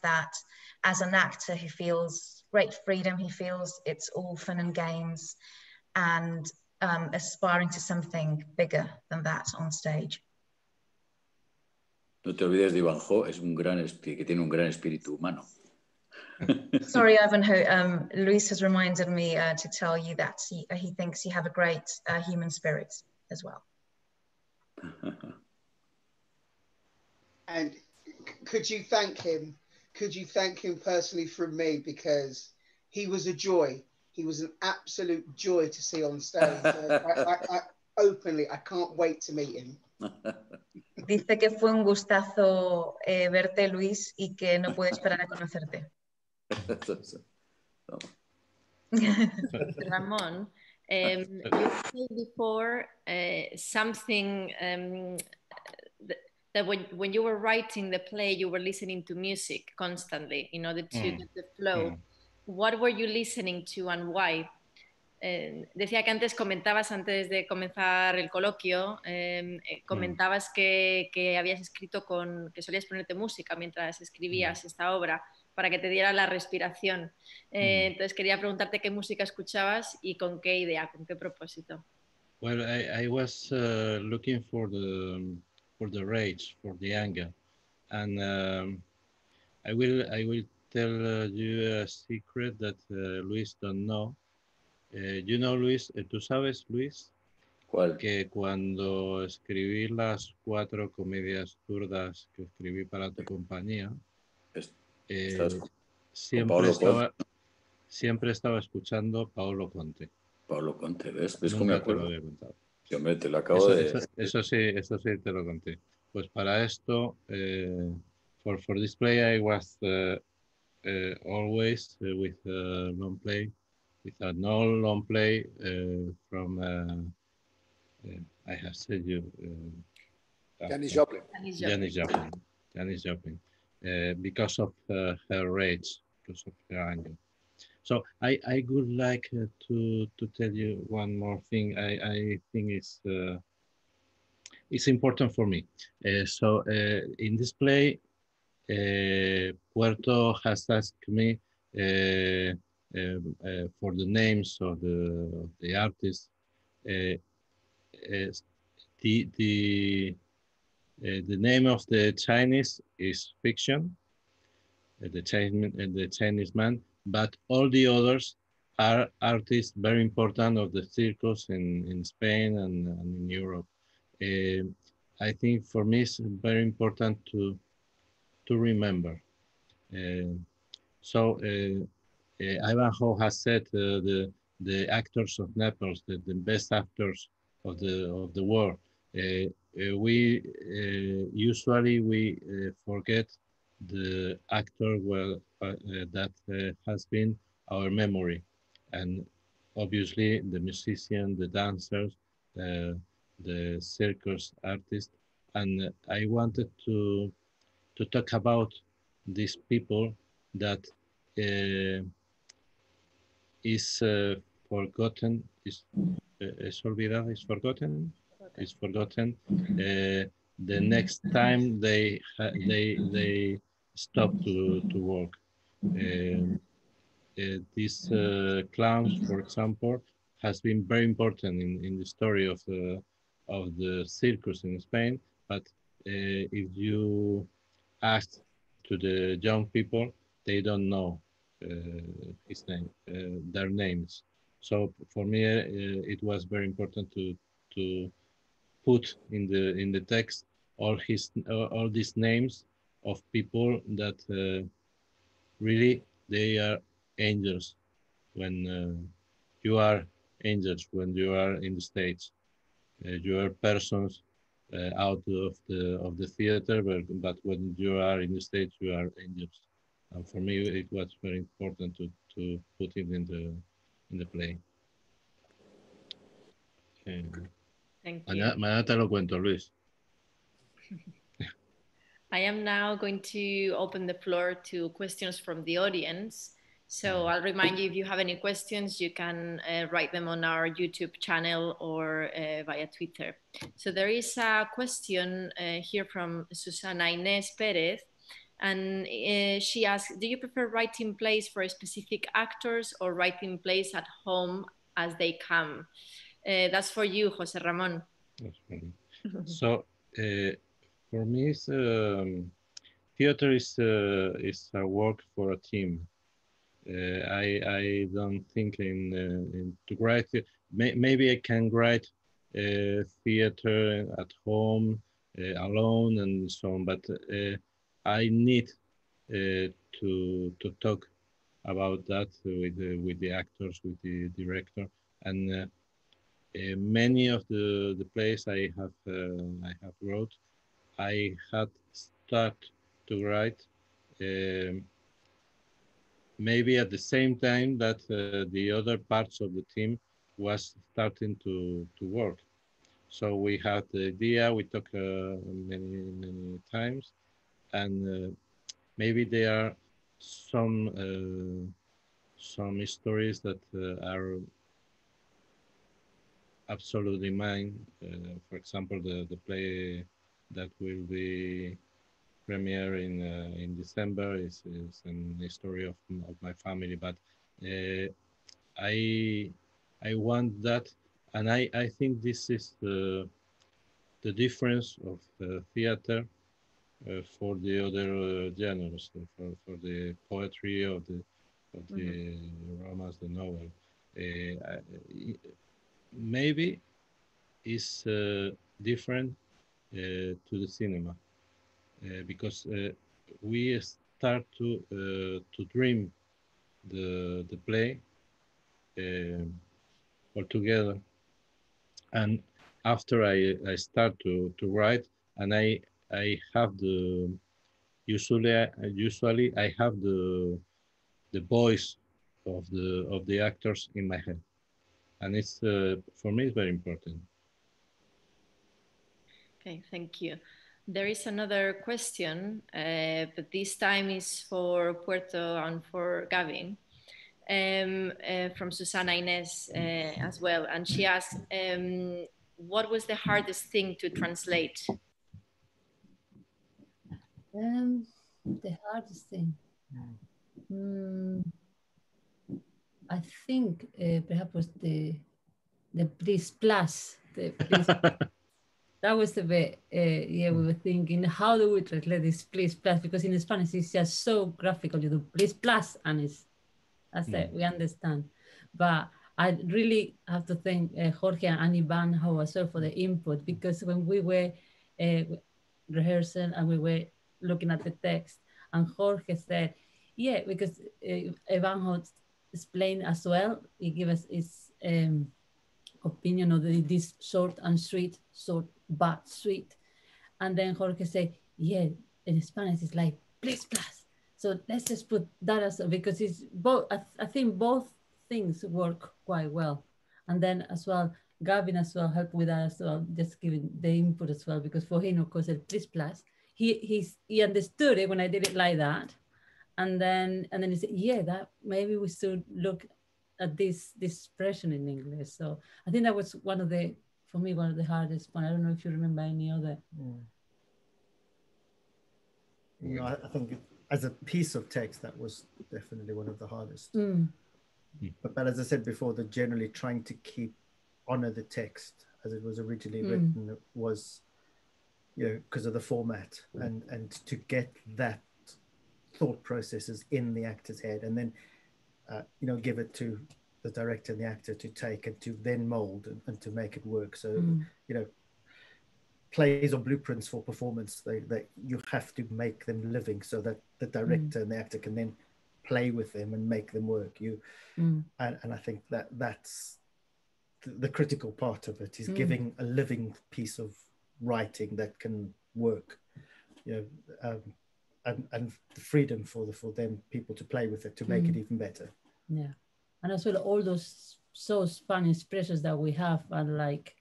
that, as an actor, he feels great freedom. He feels it's all fun and games, and aspiring to something bigger than that on stage. No te olvides de Ivanhoe, que tiene un gran espíritu humano. Sorry, Ivanhoe. Luis has reminded me to tell you that he thinks you have a great human spirit as well. And could you thank him? Could you thank him personally from me, because he was a joy. He was an absolute joy to see on stage. I openly, I can't wait to meet him. Dice que fue un gustazo verte, Luis, y que no puede esperar a conocerte. Ramón, you said before something that when you were writing the play, you were listening to music constantly in order to get the flow. What were you listening to and why? Decía que antes comentabas, antes de comenzar el coloquio, comentabas que habías escrito que solías ponerte música mientras escribías esta obra para que te diera la respiración. Entonces quería preguntarte qué música escuchabas y con qué idea, con qué propósito. Well, I was looking for the rage, for the anger, and I will tell you a secret that Luis don't know. You know, Luis, ¿tú sabes, Luis? ¿Cuál? Que cuando escribí las 4 comedias zurdas que escribí para tu compañía, siempre estaba escuchando Paolo Conte. Paolo Conte, ¿ves? ¿Ves cómo Nunca me acuerdo? te lo había contado. Yo te lo acabo Eso sí te lo conté. Pues para esto, for this play, I was always with long play, with an old long play from, I have said you, Janis Joplin. Janis Joplin, because of her rage, because of her anger. So I would like to tell you one more thing. I think it's important for me. So in this play, Puerto has asked me for the names of the artists. The name of the Chinese is fiction, the Chinese man, but all the others are artists very important of the circus in Spain and in Europe. I think for me it's very important to remember. So Ivanhoe has said the actors of Naples, the best actors of the world. We usually forget the actor that has been our memory, and obviously the musician, the dancers, the circus artist, and I wanted to talk about these people that is forgotten, is es olvidada, is forgotten. Is forgotten. The next time they stop to work. These clowns, for example, has been very important in the story of the circus in Spain. But if you ask to the young people, they don't know his name, their names. So for me, it was very important to put in the text all these names of people that really they are angels when you are angels when you are in the stage. You are persons out of the theater, but when you are in the stage, you are angels. And for me, it was very important to put it in the play. Thank you. Mañana te lo cuento, Luis. I am now going to open the floor to questions from the audience. So I'll remind you, if you have any questions, you can write them on our YouTube channel or via Twitter. So there is a question here from Susana Inés Perez, and she asks, do you prefer writing plays for specific actors or writing plays at home as they come? That's for you, José Ramón. That's funny. So for me, theater is a work for a team. I don't think in to write it. Maybe I can write theater at home alone and so on, but I need to talk about that with the actors, with the director, and many of the plays I have wrote, I had started to write. Maybe at the same time that the other parts of the team was starting to work. So we had the idea, we talked many times, and maybe there are some stories that are absolutely mine. For example, the play that will be premiere in December is a story of my family, but I want that, and I think this is the difference of theater for the other genres, for the poetry of the romance, the novel. Maybe is different to the cinema. Because we start to dream the play all together, and after I start to write, and I have usually I have the voice of the actors in my head, and it's for me it's very important. Okay, thank you. There is another question, but this time is for Puerto and for Gavin, from Susana Inés as well. And she asks, what was the hardest thing to translate? The hardest thing? I think perhaps was the please plus. The please. That was the bit, yeah, we were thinking, how do we translate this please plus? Because in Spanish, it's just so graphical. You do please plus, and that's it, we understand. But I really have to thank Jorge and Ivanhoe as well for the input, because when we were rehearsing and we were looking at the text, and Jorge said, yeah, because Ivanhoe explained as well, he gave us his opinion of this short and sweet, short but sweet. And then Jorge said, yeah, in Spanish it's like please plus. So let's just put that as, because it's both, I think both things work quite well. And then as well, Gavin as well helped with that as well, just giving the input as well, because for him, of course, the please plus, he understood it when I did it like that. And then he said, yeah, that maybe we should look at this expression in English. So I think that was for me, one of the hardest one. I don't know if you remember any other. No, I think as a piece of text, that was definitely one of the hardest. But as I said before, that generally trying to honor the text as it was originally written was, because of the format and to get that thought processes in the actor's head, and then give it to the director and the actor to take and to then mold and to make it work. So plays or blueprints for performance, that you have to make them living so that the director and the actor can then play with them and make them work. And I think that's the critical part of it, is giving a living piece of writing that can work, and the freedom for them people to play with it to make it even better. Yeah, and as well, all those Spanish expressions that we have are like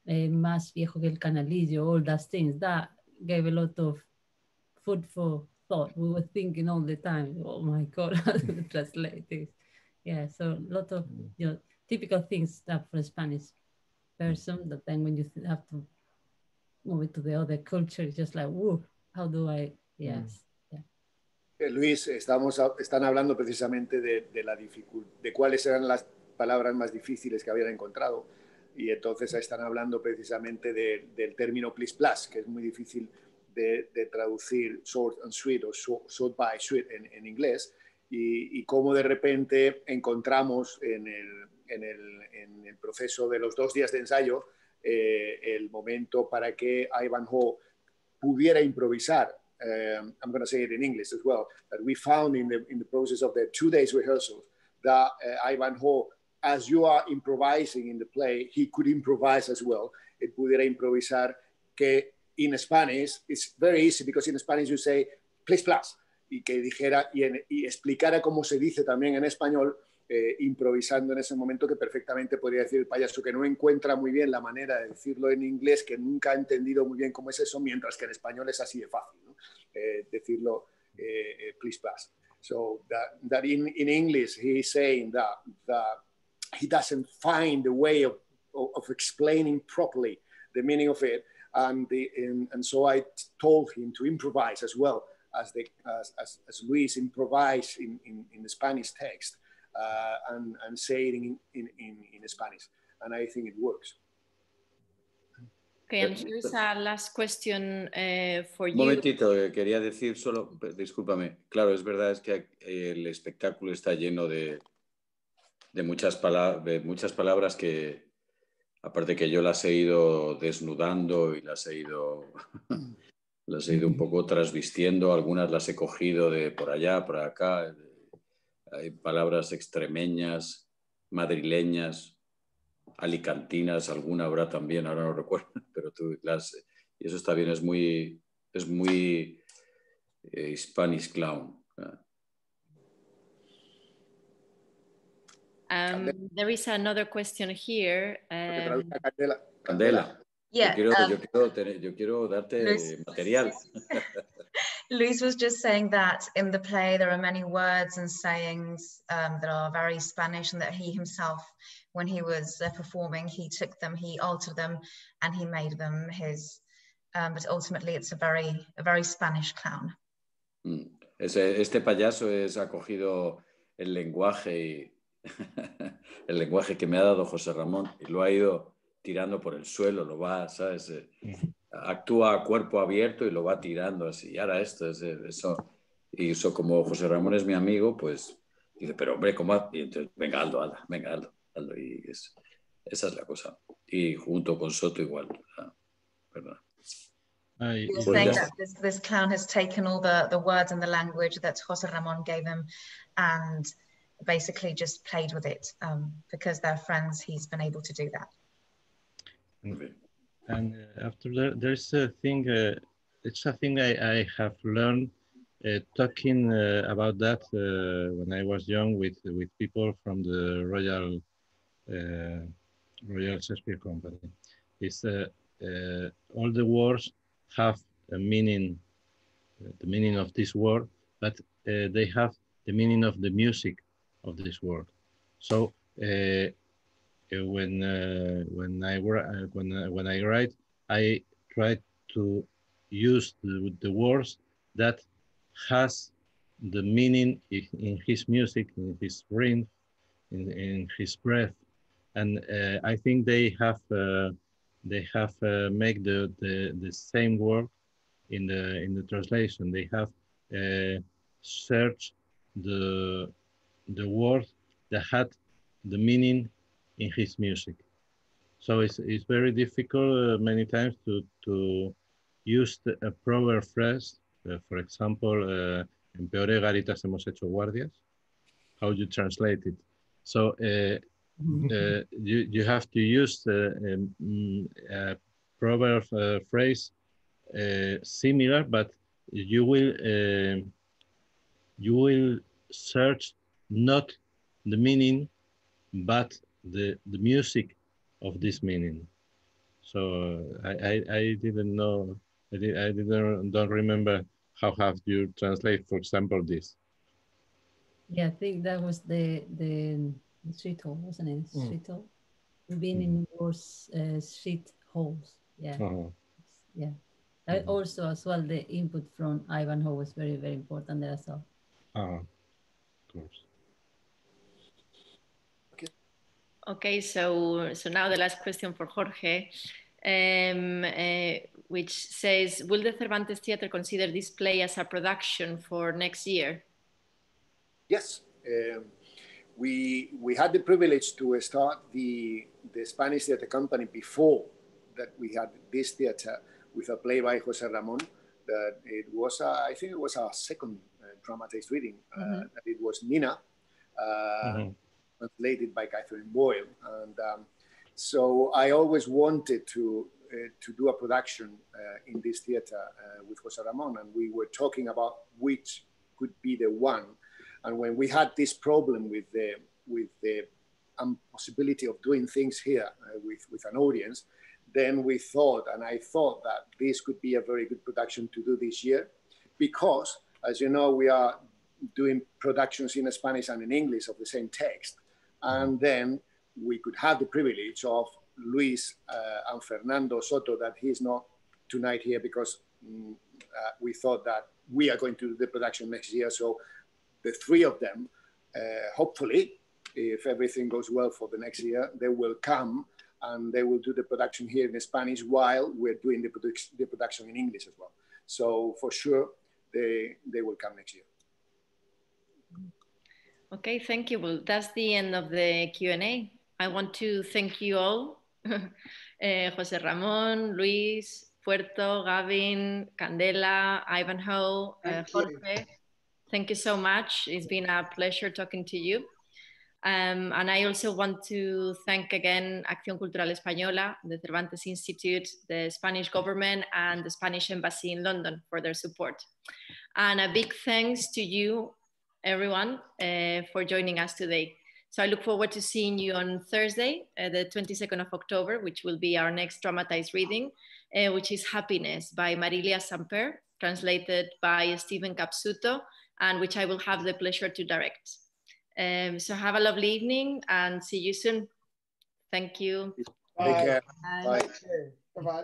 más viejo que el canalillo, all those things that gave a lot of food for thought. We were thinking all the time, oh my God, how to translate this? Yeah, so a lot of typical things that for a Spanish person, that then when you have to move it to the other culture, it's just like, whoa, how do I, yes. Luis, están hablando precisamente de la dificultad, de cuáles eran las palabras más difíciles que habían encontrado, y entonces están hablando precisamente del término plis plas, que es muy difícil de traducir short and sweet o short by sweet en inglés, y cómo de repente encontramos en el proceso de los 2 días de ensayo el momento para que Ivanhoe pudiera improvisar. I'm going to say it in English as well, that we found in the process of the 2 days rehearsals that Ivanhoe, as you are improvising in the play, he could improvise as well. Él pudiera improvisar, que in Spanish it's very easy, because in Spanish you say plis plas, y que dijera y explicara cómo se dice también en español, improvisando en ese momento, que perfectamente podría decir el payaso, que no encuentra muy bien la manera de decirlo en inglés, que nunca ha entendido muy bien cómo es eso, mientras que en español es así de fácil, ¿no? Decirlo please pass. So that in English he's saying that he doesn't find a way of explaining properly the meaning of it, and so I told him to improvise as well as Luis improvised in the Spanish text. And say it in Spanish, and I think it works. Okay, and here's a last question for you. Un momentito, quería decir solo, discúlpame, claro, es verdad, es que el espectáculo está lleno de muchas palabras que, aparte que yo las he ido desnudando y las he ido un poco trasvistiendo, algunas las he cogido de por allá, por acá. Hay palabras extremeñas, madrileñas, alicantinas, alguna habrá también, ahora no recuerdo, pero y eso está bien, es muy Spanish clown. There is another question here. Candela. Yeah, yo quiero darte Luis, material. Luis was just saying that in the play there are many words and sayings that are very Spanish, and that he himself, when he was performing, he took them, he altered them, and he made them his. But ultimately, it's a very Spanish clown. Este payaso ha cogido el lenguaje el lenguaje que me ha dado José Ramón y lo ha ido tirando por el suelo, lo va, ¿sabes? Actúa a cuerpo abierto y lo va tirando así. Y ahora esto es eso. Y eso, como José Ramón es mi amigo, pues dice, pero hombre, ¿cómo? Y entonces, venga, Aldo. Y esa es la cosa. Y junto con Soto igual. ¿Verdad? You're saying that this clown has taken all the words and the language that José Ramón gave him and basically just played with it. Because they're friends, he's been able to do that. And after that, there's a thing, it's a thing I have learned talking about that when I was young with people from the Royal Shakespeare Company. It's all the words have a meaning, the meaning of this word, but they have the meaning of the music of this word. So when I write, I try to use the words that has the meaning in his music, in his rhythm, in his breath, and I think they have made the same word in the translation. They have searched the word that had the meaning in his music. So it's very difficult many times to use a proper phrase. For example, en peores garitas hemos hecho guardias. How you translate it? So you have to use a proper phrase similar, but you will search not the meaning, but the music of this meaning. So I didn't know, don't remember how have you translate, for example, this. Yeah, I think that was the street hole, wasn't it? Street hole. We've been in worse street holes. Yeah. Yeah. Also, as well, the input from Ivanhoe was very, very important there as well. Of course. Okay, so now the last question for Jorge, which says, will the Cervantes Theatre consider this play as a production for next year? Yes. We had the privilege to start the Spanish theatre company before that we had this theatre with a play by José Ramón. That it was, I think it was our second dramatized reading. That it was Nina, translated by Catherine Boyle. And so I always wanted to do a production in this theatre with José Ramón, and we were talking about which could be the one. And when we had this problem with the impossibility of doing things here with an audience, then we thought, and I thought that this could be a very good production to do this year, because, as you know, we are doing productions in Spanish and in English of the same text. And then we could have the privilege of Luis and Fernando Soto, that he's not tonight here because we thought that we are going to do the production next year. So the three of them, hopefully, if everything goes well for the next year, they will come and they will do the production here in Spanish while we're doing the production in English as well. So for sure, they will come next year. Okay, thank you. Well, that's the end of the Q&A. I want to thank you all, José Ramón, Luis, Puerto, Gavin, Candela, Ivanhoe, Jorge. Thank you so much. It's been a pleasure talking to you. And I also want to thank again Acción Cultural Española, the Cervantes Institute, the Spanish government, and the Spanish Embassy in London for their support. And a big thanks to you, everyone, for joining us today. So I look forward to seeing you on Thursday, the 22nd of October, which will be our next dramatized reading, which is Happiness by Marilia Samper, translated by Stephen Capsuto, and which I will have the pleasure to direct. So have a lovely evening and see you soon. Thank you. Take care. Bye. Bye. Bye.